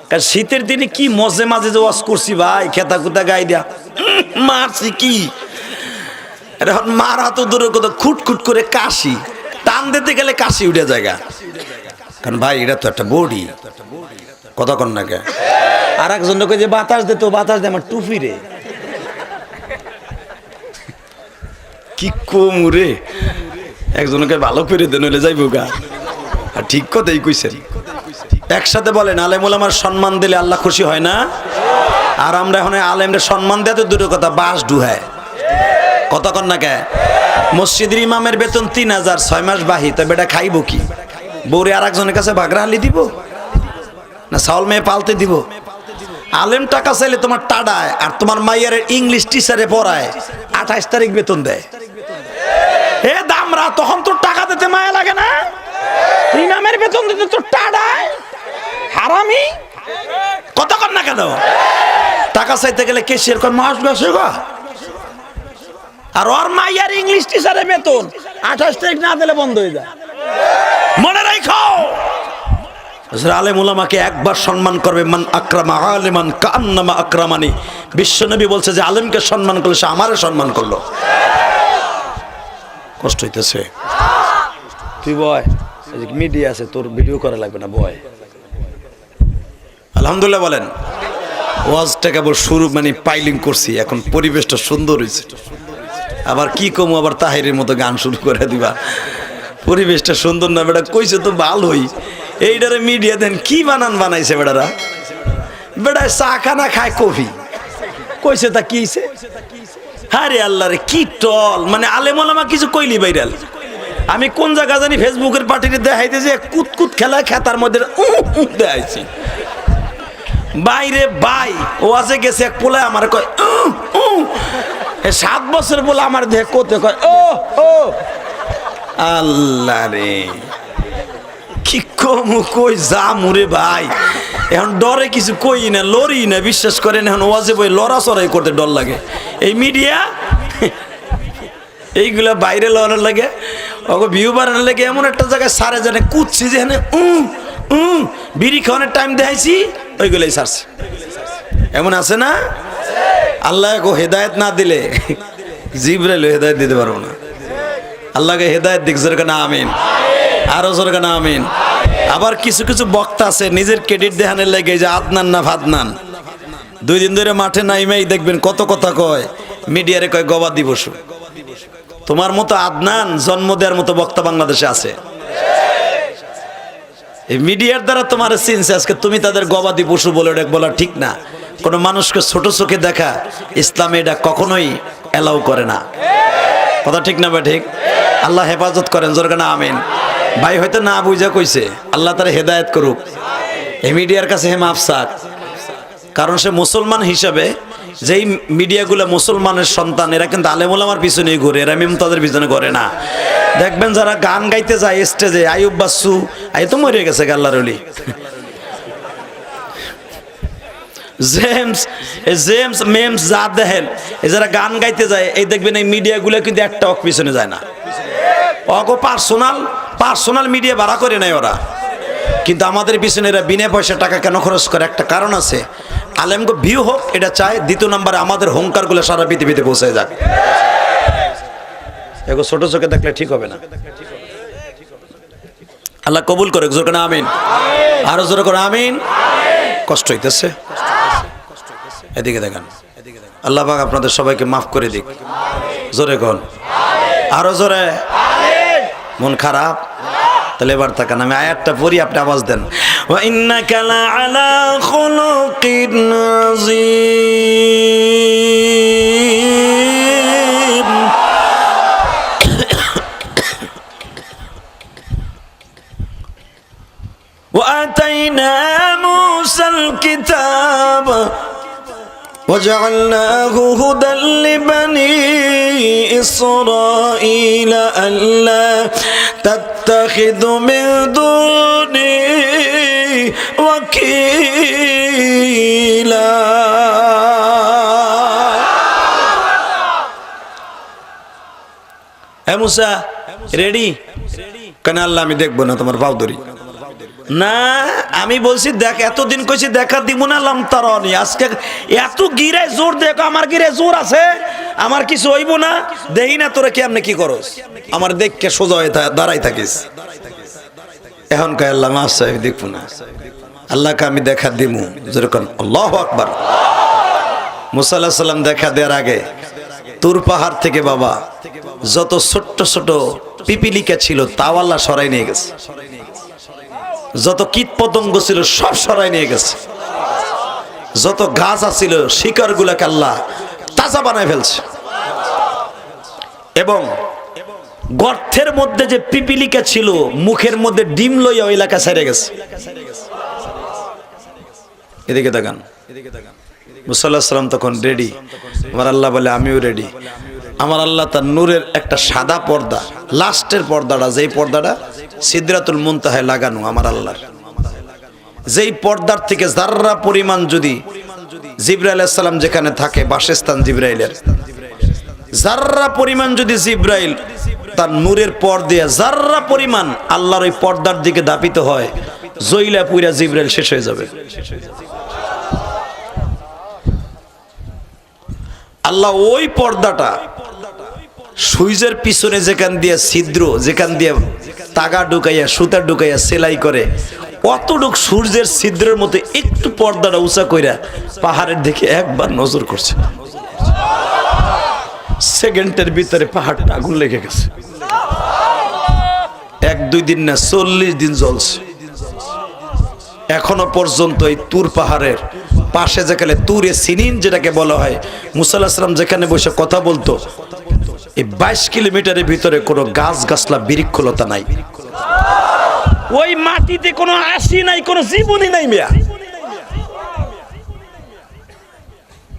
কারণ শীতের দিনে কি মজে মাঝে যে ওয়াজ করছি ভাই, খেতা কুতা গাই দিয়া মারছি কি, এখন মারা তো দূরের কথা, খুটখুট করে কাশি, টান দিতে গেলে কাশি উঠে জায়গা। কারণ ভাই এটা তো একটা বডি। কথা কন না কে? আর একজনকে যে বাতাস দিত, বাতাস দিয়ে আমার টুপি রে, কি কম রে। একজনকে ভালো করে দেন, হইলে যাইব গা। আর ঠিক কথাই কইছেন। একসাথে বলেন, আলেম ওলামার সম্মান দিলে আল্লাহ খুশি হয় না? আর আমরা এখন আলেমরা সম্মান দেয় তো দূরের কথা, বাস ডুহায়। কথা কন না কে? মসজিদের ইমামের বেতন 3000, 6 মাস বাহি, তবে এটা খাইব কি? বউরে আর একজনের কাছে ভাগরা হালি দিব না চাউল মেয়ে পালতে দিব? আলেম টাকা চাইলে তোমার টাডায়, আর তোমার মাইয়ার ইংলিশ টিচারে পড়ায় 28 তারিখ বেতন দেয়। এ দামরা, তখন তোর টাকা দিতে মায়া লাগে না? ইমামের বেতন দিতে তোর টাডায়, হারামি। কথা কন না কেন? টাকা চাইতে গেলে কেশিয়ার কর মাস গেছে গা, আর ওর মাইয়ার ইংলিশ টিচারের বেতন 28 তারিখ না দিলে বন্ধ হয়ে যায়। মনে রাখো, আলেম উলামাকে একবার সম্মান করবে। মান আকরামা আলিমান কান্নামা আকরামানি। বিশ্বনবী বলছে যে আলেমকে সম্মান করলে সে আমারে সম্মান করলো। কষ্ট হইতেছে। তুই বয়, মিডিয়া আছে, তোর ভিডিও করা লাগবে না, বয়। আলহামদুলিল্লাহ বলেন। ওয়াজটা কেবল শুরু, মানে পাইলিং করছি, এখন পরিবেশটা সুন্দর হয়েছে। আবার কি কমু, আবার তাহিরের মতো গান শুরু করে দিবা। পরিবেশটা সুন্দর না বেটা, কইছে তো ভালোই। এইটারে মিডিয়া দেন কি বানান বানাইছে বেটারা। বেটা চা খানা খায় কফি, কইছে তা কি হইছে? আরে আল্লাহ রে, কি টল, মানে আলেমোলামা কিছু কইলি ভাইরাল। আমি কোন জায়গা জানি ফেসবুকের পার্টিতে দেখাইতে যে কুতকুত খেলা খেতার মধ্যে দেখাইছি। বাইরে বাই ও আছে গেছে, এক পোলা আমার কয় 7 বছর বলে আমার দেখ করতে কয় ও ও আল্লাহ রে, কি কমু কই যা মুরে ভাই। এখন ডরে কিছু কই না, লড়ি না, বিশ্বাস করেন। এখন ওয়াজে বই লড়াচড়াই করতে ডর লাগে। এই মিডিয়া এইগুলা বাইরে লড়ার লাগে, ওকে ভিউ বাড়ানোর লাগে এমন একটা জায়গায় সারে জানে কুদছি যে বিড়ি খাওয়ানোর টাইম দেখাইছি, ওইগুলাই সারছে। এমন আছে না? আল্লাহ হেদায়েত না দিলে জিবরাইল হেদায়েত দিতে পারবো না। আল্লাহকে হেদায়েত দিক, জোরে না আমিন, আরো জোরে না আমিন। আবার কিছু কিছু বক্তা আছে নিজের ক্রেডিট দেখানোর লাগে, যে আদনান না ফাদনান, 2 দিন ধরে মাঠে নাইমেই দেখবেন কত কথা কয়, মিডিয়ারে কয় গবাদি পশু। তোমার মতো আদনান জন্ম দেওয়ার মতো বক্তা বাংলাদেশে আছে? এই মিডিয়ার দ্বারা তোমার চিনছে, আজকে তুমি তাদের গবাদি পশু বলে বলা ঠিক না। কোনো মানুষকে ছোট চোখে দেখা ইসলামে এটা কখনোই এলাও করে না। কথা ঠিক না? বা ঠিক? আল্লাহ হেফাজত করেন, জোরে না আমিন। ভাই হয়তো না বুঝা কইছে, আল্লাহ তারা হেদায়েত করুক। এই মিডিয়ার কাছে হে মাফ চাক, কারণ সে মুসলমান হিসাবে যেই মিডিয়াগুলো মুসলমানের সন্তান, এরা কিন্তু আলেমুলামার পিছনেই ঘুরে, এরা তাদের পিছনে ঘুরে না। দেখবেন যারা গান গাইতে যায় স্টেজে, আইয়ুব বাচ্চু তো মরে গেছে, আল্লাহর ওলি জেমস মেমস যা দেখেন, এই যারা গান গাইতে যায়, এই দেখবেন এই মিডিয়াগুলো কিন্তু একটা পিছনে যায় না। অগো পার্সোনাল মিডিয়া ভাড়া করে নেয় ওরা, কিন্তু আমাদের পিছনে এরা বিনা পয়সা টাকা কেন খরচ করে? একটা কারণ আছে, আলেমগো ভিউ হোক এটা চায়। দ্বিতীয় নম্বরে আমাদের হুঙ্কারগুলো সারা পৃথিবীতে পৌঁছে যাক। এগো ছোট চোখে দেখলে ঠিক হবে না। আল্লাহ কবুল করে, জোরে না আমিন, আরো জোরে করে আমিন। কষ্ট হইতেছে, এদিকে দেখেন। আল্লাহ পাক আপনাদের সবাইকে মাফ করে দিক, জোরে কোন, আরো জোরে। মন খারাপ? তাহলে এবার তাকান, আমি আয়াতটা পড়ি, আপনি আওয়াজ দেন। ওয়া ইন্নাকা লাআলা খুলুকিন আযীম। ওয়া আতাইনা মূসাল কিতাব وجعلناه هدى لبني إسرائيل ألا تتخذوا من دوني وكيلا। হে মুসা রেডি কেন? আল্লাহ আমি দেখবো না তোমার বাউদরি না, আমি বলছি দেখ, এতদিন কইছি দেখা দিব না, লাম তারানি। আজকে এত গিরায় জোর দেখো, আমার গিরায় জোর আছে, আমার কিছু হইব না, দেই না তোরা কি আপনি কি করস? আমার দেখকে সোজা হয়ে দাঁড়াই থাকিস। এখন কয় আল্লাহ মাফ চাই, দেখবো না। আল্লাহকে আমি দেখা দিমু, যেরকম আল্লাহু আকবার। মুসা আলাইহিস সালাম দেখা দেওয়ার আগে তুর পাহাড় থেকে বাবা যত ছোট্ট ছোট পিপিলিকা ছিল তাও আল্লাহ সরাই নিয়ে গেছে, যত কীট পতঙ্গ ছিল সব সরাই নিয়ে গেছে, যত গাছ ছিল শিকড় গুলাকে আল্লাহ তাজা বানায় ফেলছে, এবং গর্তের মধ্যে যে পিপিলিকা ছিল মুখের মধ্যে ডিম লইয়া ওই এলাকা ছেড়ে গেছে। এদিকে তাকান, মুসা আলাইহিস সালাম তখন রেডি। আমার আল্লাহ বলে আমিও রেডি। আমার আল্লাহ তার নূরের একটা সাদা পর্দা, লাস্টের পর্দাটা, যেই পর্দাটা সিদরাতুল মুনতাহায় লাগানো আমার আল্লাহর, যেই পর্দার থেকে যাররা পরিমাণ যদি জিবরাইল আলাইহিস সালাম যেখানে থাকে বাসস্থান জিবরাইলের, যাররা পরিমাণ যদি জিবরাইল তার নূরের পর দিয়ে যাররা পরিমাণ আল্লাহর ওই পর্দার দিকে দাপিত হয়, জইলা পুইরা জিবরাইল শেষ হয়ে যাবে। আল্লাহ ওই পর্দাটা সুইজের পিছনে যেখান দিয়ে ছিদ্র, যেখান দিয়ে তাগা ঢুকাইয়া সুতা ঢুকাইয়া সেলাই করে, অতটুক সূর্যের ছিদ্রের মতো একটু পর্দাটা উঁচা কইরা পাহাড়ের দিকে একবার নজর করছে। সেকেন্ডের ভিতরে পাহাড়টা আগুন লেগে গেছে। 1-2 দিন না, 40 দিন জ্বলছে। এখনো পর্যন্ত এই তুর পাহাড়ের পাশে যেখানে তুরে সিনিন যেটাকে বলা হয়, মুসা আলাইহিস সালাম যেখানে বসে কথা বলতো, এই 22 কিলোমিটারের ভিতরে কোনো গাছ গাছলা বৃক্ষলতা নাই। ওই মাটিতে কোনো আশি নাই, কোনো জীবনই নাই মিয়া।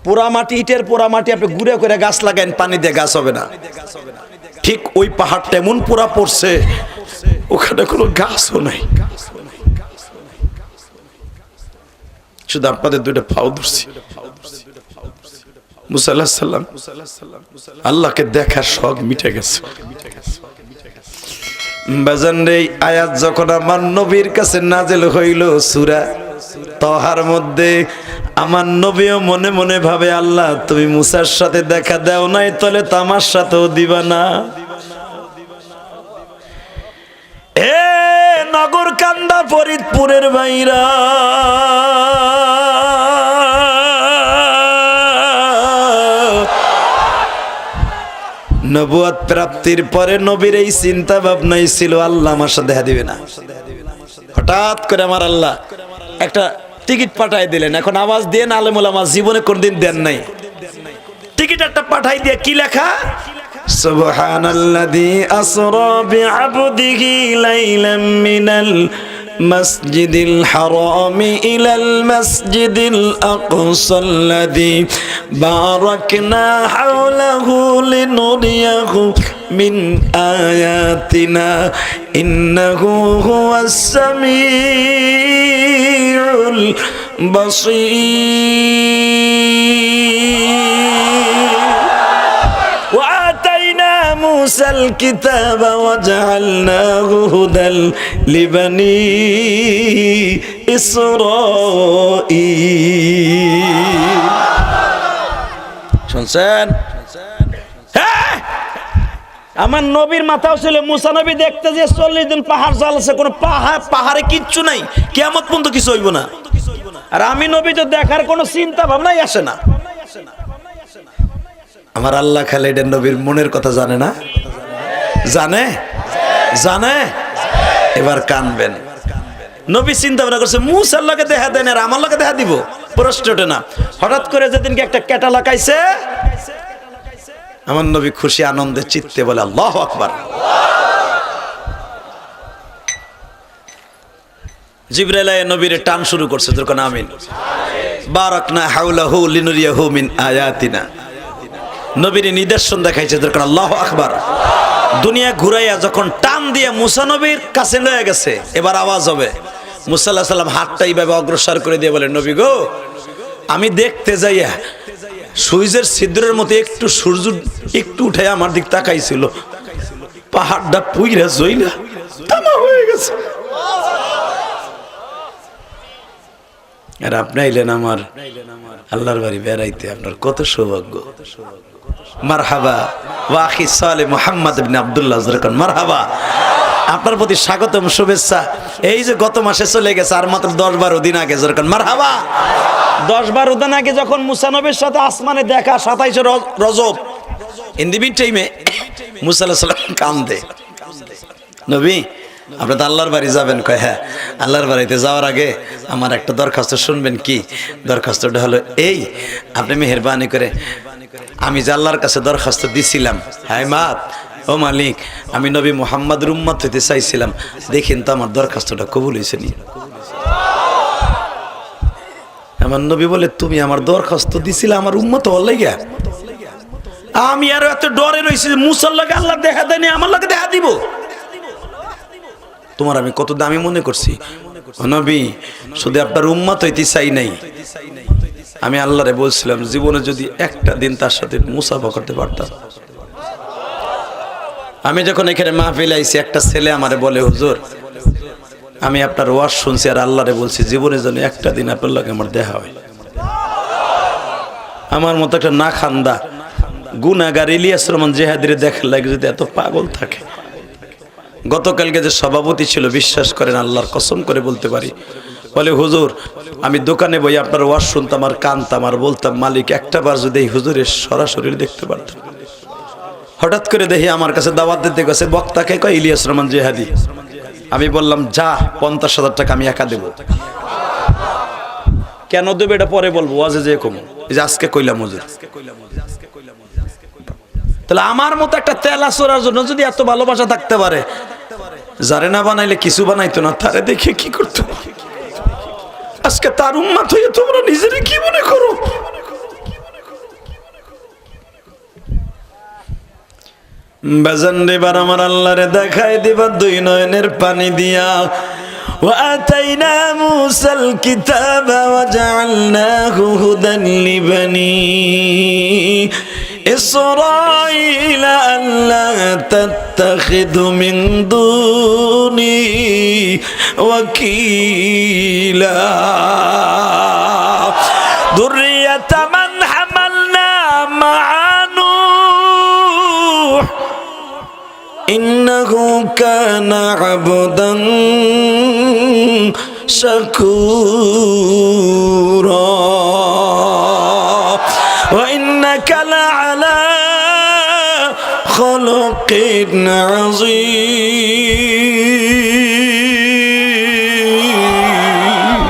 পোড়া মাটি, ইটের পোড়া মাটি আপনি ঘুরে করে গাছ লাগাইন, পানি দিয়ে গাছ হবে না। ঠিক ওই পাহাড়টা এমন পোড়া পড়ছে, ওখানে কোনো গাছও নাই। শুধু আপনাদের দুইটা পাও ধরছি। মুসা আলাইহিস সালাম আল্লাহকে দেখার শখ মিটে গেছে। বাজান রে, আয়াত যখন আমার নবীর কাছে নাজিল হইল সূরা তাহার মধ্যে, আমার নবীও মনে মনে ভাবে, আল্লাহ তুমি মুসার সাথে দেখা দাও নাই, তাহলে তো আমার সাথেও দিবা না। এ নগর কান্দা ফরিদপুরের বাইরা, নবুয়ত প্রাপ্তির পরে নবীর এই চিন্তা ভাবনাই ছিল, আল্লাহ আমার সাথে দেখা দিবে না। হঠাৎ করে আমার আল্লাহ একটা টিকিট পাঠাই দিলেন। এখন আওয়াজ দিয়ে আলেমুল আমার জীবনে কোনদিন দেন নাই। টিকিট একটা পাঠাই দিয়ে কি লেখা, সুবহানাল্লাযী আসরা বিআবদিহি লাইলাম মিনাল মাসজিদিল হারামি ইলাল মাসজিদিল আকসাল্লাযী বারাকনা হাওলাহু লিনুরিয়াহু মিন আয়াতিনা ইন্নাহু হুয়াস সামিউল বাসীর। وآتينا موسى الكتاب وجعلناه هدى لبني إسرائيل। শুনছেন? আমার নবীর মাথাও ছিল, মুসা নবী দেখতে যে 40 দিন পাহাড় জ্বালাছে, কোনো পাহাড়ে কিচ্ছু নাই, কিয়ামত পর্যন্ত কিছু হইব না। আর আমি নবী তো দেখার কোনো চিন্তা ভাবনাই আসে না। আমার আল্লাহ খালি এটা নবীর মনের কথা জানে না? জানে, জানে। এবার কানবেন। নবী চিন্তা ভাবনা করছে, মুসা আল্লাহকে দেখা দেন আর আমার আল্লাহকে দেখা দিব, প্রশ্ন ওঠে না। হঠাৎ করে যেদিনকে একটা ক্যাটা লাগাইছে, আমার নবী খুশি আনন্দে চিত্তে বলে আল্লাহু আকবার। জিবরাইল নবীর টান শুরু করছে, যখন আমিন বারাকনা হাওলাহু লিনুরিয়াহু মিন আয়াতিনা, নবীর নিদর্শন দেখাইছে, যখন আল্লাহু আকবার। দুনিয়া ঘুরাইয়া যখন টান দিয়ে মুসা নবীর কাছে লয়ে গেছে, এবার আওয়াজ হবে। মুসা আলাইহিস সালাম হাতটা এইভাবে অগ্রসর করে দিয়ে বলে, নবী গো, আমি দেখতে যাইয়া সুইজের ছিদ্রের মতো একটু সূর্য একটু উঠে আমার দিক তাকাইছিল, পাহাড়টা পুইরা জইলা তামা হয়ে গেছে। আর আপনি আইলেন আমার আল্লাহর বাড়ি বেড়াইতে, আপনার কত সৌভাগ্য। মারহাবা ওয়া আখি সালেহ মুহাম্মদ ইবনে আব্দুল্লাহ যরকান, মারহাবা, আপনার প্রতি স্বাগতম, শুভেচ্ছা। এই যে গত মাসে চলে গেছে, আর মাত্র 10-12 দিন আগে যরকান, মারহাবা। 10-12 দিন আগে যখন মুসা নবীর সাথে আসমানে দেখা, 27 রজব, ইন দি মিড টাইমে মুসা আলাইহিস সালাম কান্দে, নবী আপনি তো আল্লাহর বাড়ি যাবেন। কয় হ্যাঁ, আল্লাহর বাড়িতে যাওয়ার আগে আমার একটা দরখাস্ত শুনবেন। কি দরখাস্তটা? হলো এই, আপনি মেহেরবানি করে, আমি যে আল্লাহর কাছে দরখাস্ত দিছিলাম, হায় মাত ও মালিক, আমি নবী মুহাম্মদের উম্মত হইতে চাইছিলাম, দেখেন তো আমার দরখাস্তটা কবুল হয়েছে নি। আমার নবী বলে, তুমি আমার দরখাস্ত দিছিলে আমার উম্মত হওয়ার লাগিয়া? আমি আর এত ডরে রয়েছি, মুসার লাগে আল্লাহ দেখা দেয়নি, আমার লাগে দেখা দিব। তোমার আমি কত দামি মনে করছি নবী, শুধু আপনার উম্মত হইতে চাই নাই। আমি আল্লাহরে বলছিলাম, জীবনে যদি একটা দিন তার সাথে মুসাফা করতে পারতাম। আমি যখন এখানে মাহফিল আইছি, একটা ছেলে আমারে বলে, হুজুর আমি আপনার ওয়াজ শুনছি আর আল্লাহরে বলছি, জীবনে যেন একটা দিন আপনার লাগে আমার দেখা হয়। আমার মতো একটা না খান্দা গুনাহগার ইলিয়াস রহমান জিহাদিরে দেখার লাগে যদি এত পাগল থাকে। গতকালকে যে সভাপতি ছিল, বিশ্বাস করেন আল্লাহর কসম করে বলতে পারি, বলে হুজুর আমি দোকানে বই আপনার ওয়াজ শুনতাম আর কানতাম আর বলতাম মালিক একটা বার যদি এই হুজুরের সরাসরি দেখতে পারতাম। হঠাৎ করে দেখি আমার কাছে দাওয়াত দিতে গেছে, বক্তাকে কয় ইলিয়াস রহমান জিহাদি। আমি বললাম যা 50,000 টাকা আমি একা দেবো। কেন দেবে এটা পরে বলবো, ওয়াজে যে কম এই যে আজকে কইলাম হুজুর। তাহলে আমার মতো একটা তেলা চোরার জন্য যদি এত ভালোবাসা থাকতে পারে, যারে না বানাইলে কিছু বানাইতো না, তারে দেখে কি করতো? আজকে তার উম্মত হয়ে তোমরা নিজেরে কি মনে করো? বাজান এবার আমার আল্লাহরে দেখাই দিবা দুই নয়নের পানি দিয়া। وآتينا موسى الكتاب وجعلناه هدى لبني إسرائيل ألا تتخذوا من دوني وكيلا ذرية من حملنا مع نوح إنه كان عبدا شكورا وإنك لعلى خلق عظيم।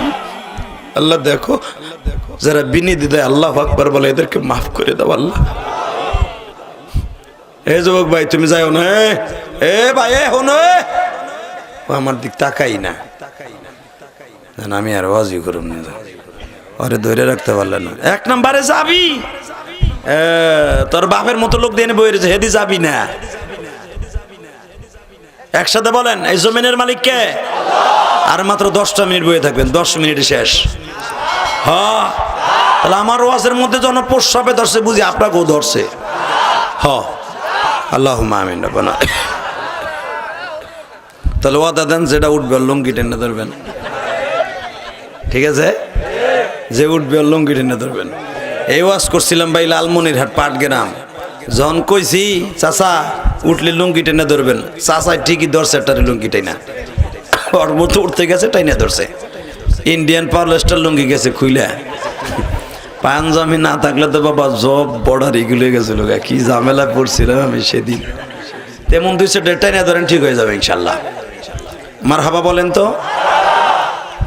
আল্লাহ দেখো যারা বিনীত দেয় আল্লাহু আকবার বলে, এদেরকে মাফ করে দাও আল্লাহ। এ যুবক ভাই তুমি যাও না, এ ভাই এ হনো, আমার দিক তাকাই না, আমি আর ওয়াজি করুম না, আরে ধরে রাখতে পারলেন না। এক নম্বরে যাবি, তোর বাপের মতো লোক দিয়ে বই রয়েছে, হেদি যাবি না। একসাথে বলেন এই জমিনের মালিক কে? আর মাত্র 10টা মিনিট বইয়ে থাকবেন, 10 মিনিট শেষ। হ্যাঁ তাহলে আমার ওয়াজের মধ্যে যখন প্রস্রাবে ধরছে বুঝি আপনাকেও ধরছে। হ্যাঁ আল্লাহুম্মা আমিন। তাহলে ওয়াদা দেন যেটা উঠবে লুঙ্গি টেনে ধরবেন, ঠিক আছে? যে উঠবে লুঙ্গি টেনে ধরবেন। এই ওয়াজ করছিলাম ভাই লালমনিরহাট পাটগ্রাম, যখন কইছি চাচা উঠলে লুঙ্গি টেনে ধরবেন, চাচা ঠিকই ধরছে, একটা লুঙ্গি টাইনা ওর মতো উঠতে গেছে, টাইনা ধরছে। ইন্ডিয়ান পার্লেস্টার লুঙ্গি গেছে খুইলা, পাঞ্জাবি না থাকলে তো বাবা জব বর্ডার এগুলো গেছিল, কি ঝামেলা পড়ছিলাম আমি সেদিন। তেমন 200 টাইনা ধরেন, ঠিক হয়ে যাবে ইনশাল্লাহ। মারহাবা বলেন তো।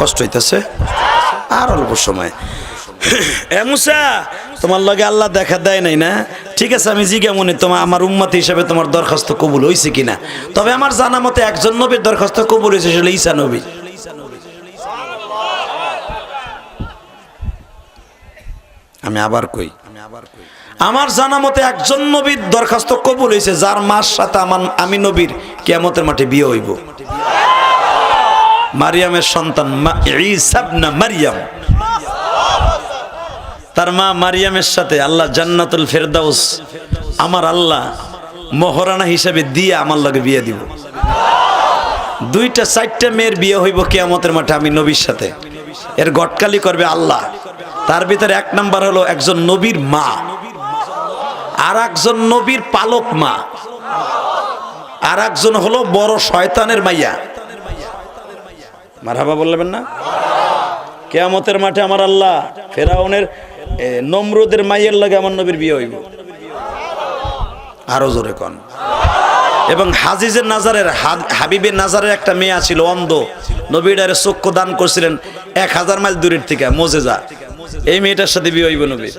কষ্ট হইতেছে আর অল্প সময়। এ মুসা তোমার লগে আল্লাহ দেখা দেয় নাই না? ঠিক আছে আমি জিজ্ঞা মনে তোমার আমার উম্মত হিসাবে তোমার দরখাস্ত কবুল হয়েছে কিনা। তবে আমার জানা মতে একজন নবীর দরখাস্ত কবুল হয়েছে, সেটা ঈসা নবী। আমি আবার কই, আমার জানা মতে একজন নবীর দরখাস্ত কবুল হয়েছে, যার মার সাথে আমি নবীর কিয়ামতের মাঠে বিয়ে হইব। মারিয়ামের সন্তান ঈসা ইবনে মারিয়াম, তার মা মারিয়ামের সাথে আল্লাহ জান্নাতুল ফেরদাউস আমার আল্লাহ মহারানা হিসেবে দিয়ে আমার লগে বিয়ে দিব। 2টা 4টা মেয়ের বিয়ে হইব কিয়ামতের মাঠে আমি নবীর সাথে। এর গটকালি করবে আল্লাহ। তার ভিতরে 1 নাম্বার হলো একজন নবীর মা, আর একজন নবীর পালক মা, আর একজন হলো বড় শয়তানের মাইয়া। মারহাবা বলবেন না? কিয়ামতের মাঠে আমার আল্লাহ ফেরাউনের নমরুদের মাইয়ের লাগে আমার নবীর বিয়ে হইব। আরো জোরে কোন। এবং হাজিজের নাজারের হাবিবের নাজারের একটা মেয়ে ছিল অন্ধ, নবীর চক্ষু দান করছিলেন 1000 মাইল দূরের থেকে, মোজেজা। এই মেয়েটার সাথে বিয়ে হইব নবীর।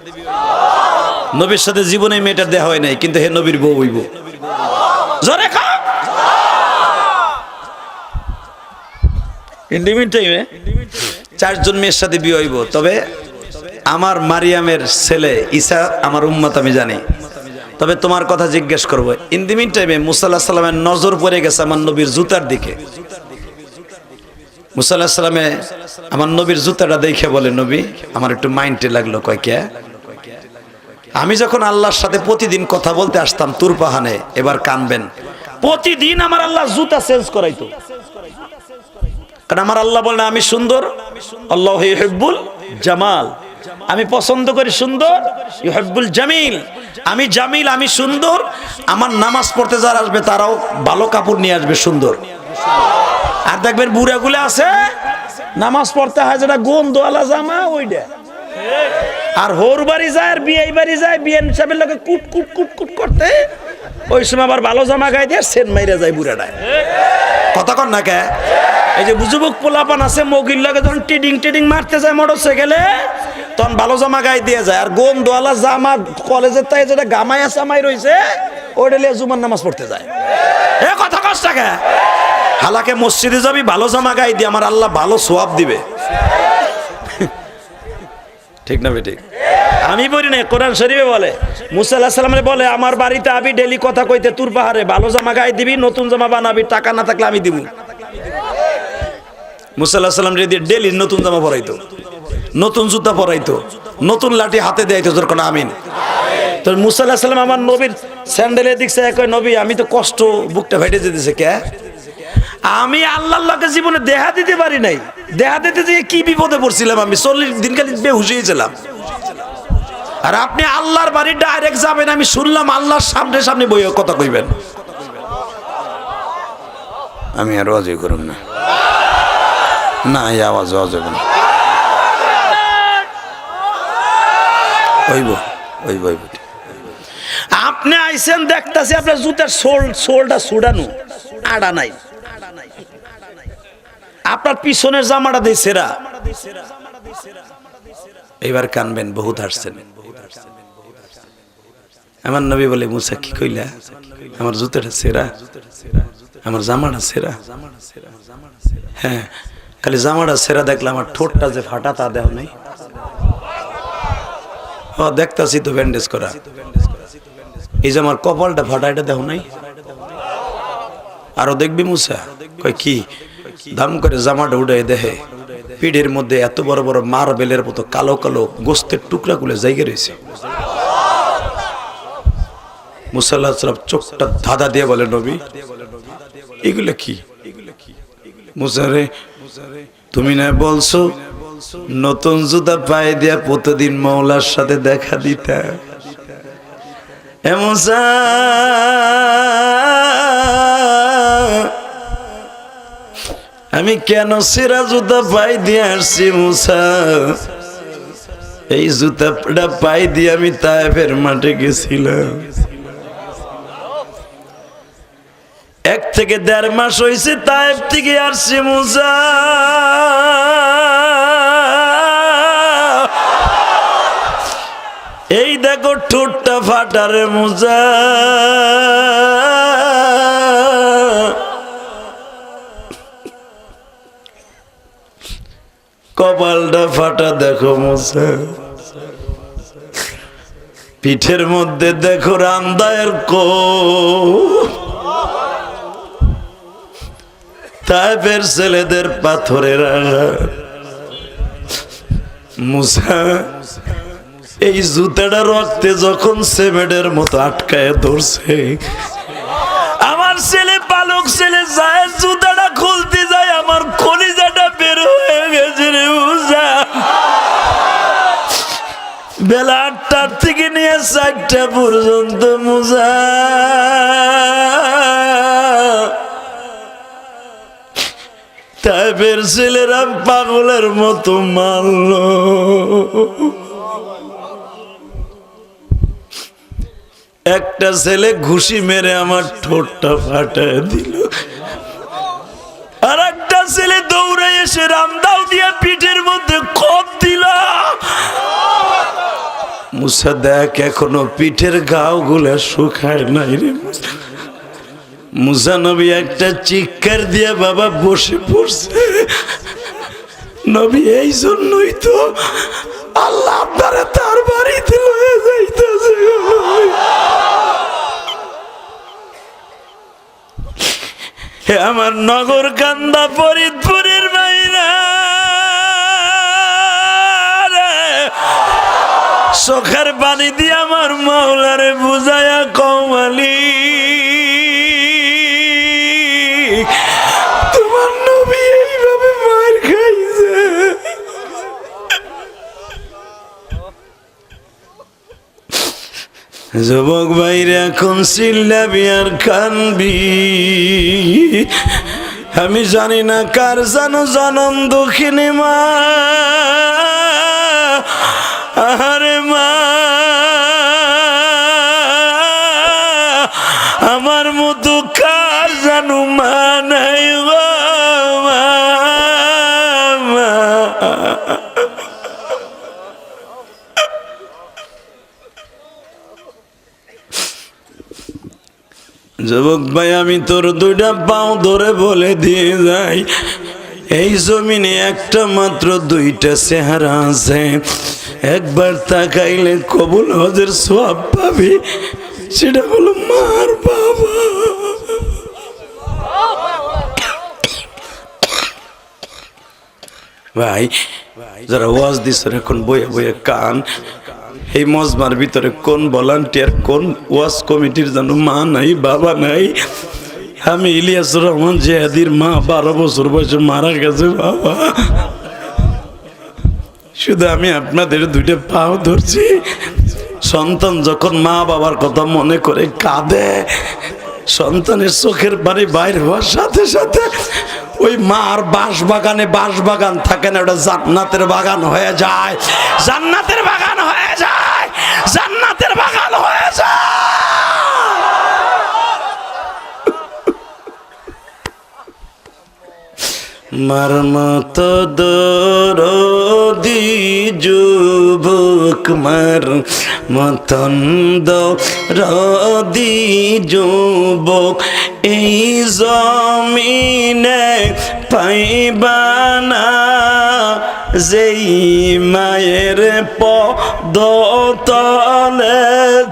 নবীর সাথে জীবনে মেয়েটার দেয়া হয় নাই, কিন্তু হে নবীর বউ হইব। জোরে কা ইন্ডিমিন টাইমে 4 জন মেয়ের সাথে বিয়ে হইব। তবে আমার মারিয়ামের ছেলে ঈসা আমার উম্মত আমি জানি। তবে তোমার কথা জিজ্ঞেস করবো, ইন্ডিমিন টাইমে মুসা আলাইহিস সালামের নজর পড়ে গেছে আমার নবীর জুতার দিকে। মুসা আলাইহিস সালামে আমার নবীর জুতাটা দেখে বলে, নবী আমার একটু মাইন্ডে লাগলো। কয় কে? আমি যখন আল্লাহর সাথে প্রতিদিন কথা বলতে আসতাম তুর পাহানে, এবার কানবেন, প্রতিদিন আমার আল্লাহ জুতা চেঞ্জ করাইতো। কারণ আমার আল্লাহ বলেন আমি সুন্দর, আল্লাহু ইউহিব্বুল জামাল। আমি পছন্দ করি সুন্দর, ইউহিব্বুল জামিল, আমি জামিল, আমি সুন্দর। আমার নামাজ পড়তে যারা আসবে তারাও ভালো কাপড় নিয়ে আসবে সুন্দর। আর দেখবেন বুড়াগুলো আছে নামাজ পড়তে হয় যেটা গন্ধওয়ালা জামা ওইটা, আর হোর বাড়ি যায় আর বিয়ে বাড়ি যায়, বিয়ের সাহেবের লোকে কুট কুট কুট কুট করতে, ওই সময় আবার ভালো জামা গায়ে দিয়ে সেন মাইরা যায় বুড়াটায়। কথা কর না কে? এই যে বুজুবক পোলাপান আছে মগির লাগে যখন টিডিং টিডিং মারতে যায় মোটর সাইকেলে, তখন ভালো জামা গায়ে দিয়ে যায়, আর গন্ধওয়ালা জামা কলেজের তাই যেটা গামাইয়া সামাই রয়েছে ওইটা লিয়ে জুমার নামাজ পড়তে যায়। এ কথা কস না কে? হালাকে মসজিদে যাবি ভালো জামা গায়ে দিয়ে, আমার আল্লাহ ভালো সোয়াব দিবে। ঠিক না বেঠিক? আমি বলি না, কোরআন শরীফে বলে, মুসা আলাইহিস সালাম বলে আমার বাড়িতে আবি ডেলি কথা কইতে তুর পাহাড়ে, ভালো জামা গায়ে দিবি, নতুন জামা বানাবি, টাকা না থাকলে আমি দিব। মুসা আলাইহিস সালাম রে দিয়ে ডেলি নতুন জামা পরাইতো, নতুন জুতা পরাইতো, নতুন লাঠি হাতে দেয়াইতো, যখন আমিন। তো মুসা আলাইহিস সালাম আমার নবীর স্যান্ডেলের দিকছে, কয় নবী আমি তো কষ্ট বুকটা ফেটে যেতেছে। কে? আমি আল্লাহর লোকে জীবনে দেহা দিতে পারি নাই, দেহা দিতে যে কি বিপদে পড়ছিলাম, আমি 40 দিন খালি বেহুশ হয়েছিলাম। আর আপনি আল্লাহর বাড়ি ডাইরেক্ট যাবেন, আমি শুনলাম আল্লাহর সামনে সামনে বইয়ে কথা কইবেন। আমি আর অজয় করুন না, না এই আওয়াজ অজয় করুন, ওইব ওইব ওইব। আপনি আইছেন দেখতাছি আপনার জুতার সোলটা ছুড়ানো, আড়া নাই, আপনার পিছনের জামাটা দিয়ে সেরা। এবার কানবেন, বহুত হাসছেন। আমার নবী বলে মুসা কি কইলা, আমার জুতাটা সেরা, আমার জামাটা সেরা। হ্যাঁ, খালি জামাটা সেরা দেখলাম, আমার ঠোঁটটা যে ফাটা তা দেও নাই। ও দেখতাছি তো ব্যান্ডেজ করা। এই যে আমার কপালটা ফাটা, এটা দেও নাই। আরো দেখবি মুসা? কয় কি? দাম করে জামাটা উড়াই দেখে পিঠের মধ্যে এত বড় বড় মার্বেলের মতো কালো কালো গোস্তের টুকরা গুলো জায়গা রয়েছে। মুসা আলাইহিস সালাম চোখটা ধাঁধা দিয়ে বলে নবী এগুলো কি? মুসা রে তুমি না বলছো নতুন জুতা পায়ে দিয়া প্রতিদিন মাওলার সাথে দেখা দিতা? এ মুসা আমি কেন সেরা জুতা পাই দিয়ে আসছি মুসা? এই জুতাটা পাই দিয়ে আমি তায়েফের মাঠে গেছিলাম, 1 থেকে 1.5 মাস হয়েছে তায়েফ থেকে আসছি মুসা। এই দেখো ঠোঁটটা ফাটারে মুসা, কপালটা ফাটা দেখো মুসা, পিঠের মধ্যে দেখো রামদায়ের কো, তাইফের ছেলেদের পাথরের আঘাত। মুসা এই জুতাটা রক্তে যখন সিমেন্টের মতো আটকায় ধরছে, আমার ছেলে পালক ছেলে যায় জুতাটা খুলতে যায়, আমার কলিজাটা বের হয়ে গেছে রে মুসা। বেলা 8টার থেকে নিয়ে 4টা পর্যন্ত মুসা তাইফের ছেলেরা পাগলের মতো মারল। একটা ছেলে ঘুষি মেরে আমার ঠোঁটটা ফাটায় দিল, আর একটা ছেলে দৌড়ে এসে রামদাও দিয়ে পিঠের মধ্যে খপ দিল। মুসা দেখ এখনো পিঠের ঘাও গুলা শুকায় নাই রে। মুসা নবী একটা চিৎকার দিয়ে বাবা বসে পড়ছে। নবী এই জন্যই তো আল্লাহ আপনারা তার বাড়িতে লয়ে যাইতেছে। হে আমার নগর কান্দা ফরিদপুরের বাইরা, চোখের পানি দিয়ে আমার মাওলারে বুঝায়া কমালি, তোমার নবী এইভাবে মার খাইছে। যুবক ভাইরা এখন চিল্লাবি আর কানবি, আমি জানি না কার জানো জনম দুঃখিনী মা। আরে মা, আমার মতো কার জানো মা নাই গো মা। যুবক ভাই, আমি তোর দুইটা পাও ধরে বলে দিয়ে যাই, এই জমিনে একটা মাত্র দুইটা চেহারা আছে, একবার তাকাইলে কবুল হজের সওয়াব পাবি, সেটা হলো মার বাবা। ভাই যারা ওয়াজ দিছে এখন বইয়া বইয়া কান, এই মজমার ভিতরে কোন ভলান্টিয়ার, কোন ওয়াজ কমিটির জানো মা নাই বাবা নাই? আমি ইলিয়াসুর রহমান জিহাদির মা 12 বছর বয়সে মারা গেছে বাবা। শুধু আমি আপনাদের দুইটা পাও ধরছি। সন্তান যখন মা বাবার কথা মনে করে কাঁদে, সন্তানের চোখের পানি বাইর হওয়ার সাথে সাথে ওই মার বাঁশবাগান থাকে না, ওটা জান্নাতের বাগান হয়ে যায়, জান্নাতের বাগান হয়ে যায়, জান্নাতের বাগান হয়ে যায়। মার মতো দরদি যুবক, মার মতন দরদি যুবক এই জমিনে পাইবানা, যেই মায়ের পদতলে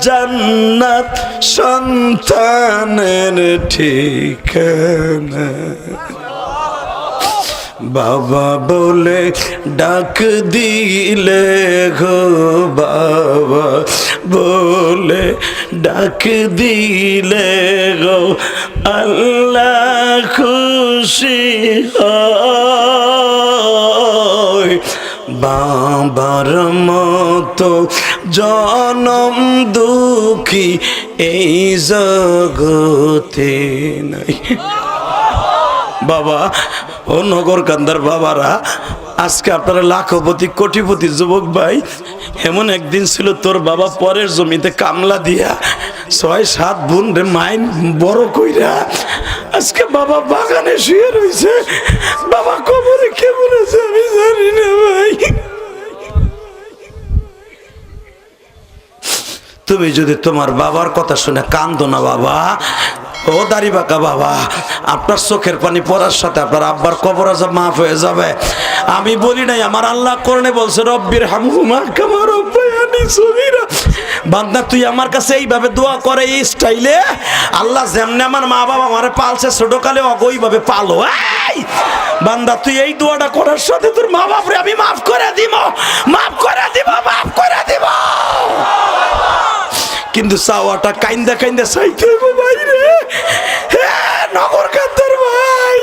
জান্নাত সন্তানের ঠিকানা। বাবা বলে ডাক দিলে গো, বাবা বলে ডাক দিলে গো, আল্লাহ খুশি হয়। বাবার মতো জনম দুঃখী এই জগতে নাই। বাবা ও নগরকান্দার বাবারা, আজকে আপনারা লাখপতি কোটিপতি যুবক ভাই, এমন একদিন ছিল তোর বাবা পরের জমিতে কামলা দিয়া 6-7 বোন রে মাইন বড় কইরা আজকে বাবা বাগানে শুয়ে রয়েছে। বাবা কবরে কেমন আছে আমি জানি না ভাই। তুমি যদি তোমার বাবার কথা শুনে কান্দো না বাবা, ও দাড়ি বাঁকা বাবা, আপনার চোখের পানি পড়ার সাথে আপনার আব্বার কবর আযাব মাফ হয়ে যাবে। আমি বলি নাই, আমার আল্লাহ কোরআনে বলছে রব্বির হামহুমা কামা রাব্বায়ানি সগীরা। বান্দা তুই আমার কাছে এইভাবে দোয়া করে, এই স্টাইলে, আল্লাহ যেমনে আমার মা বাবা আমারে পালছে ছোটকালে ওইভাবে পালো। এই বান্দা তুই এই দোয়াটা করার সাথে তোর মা বাপরে আমি মাফ করে দিব, মাফ করে দিব, মাফ করে দিব। কিন্তু চাওয়াটা কাইন্দা কাইন্দা চাইতে হবে ভাই রে, নগরকান্দার ভাই।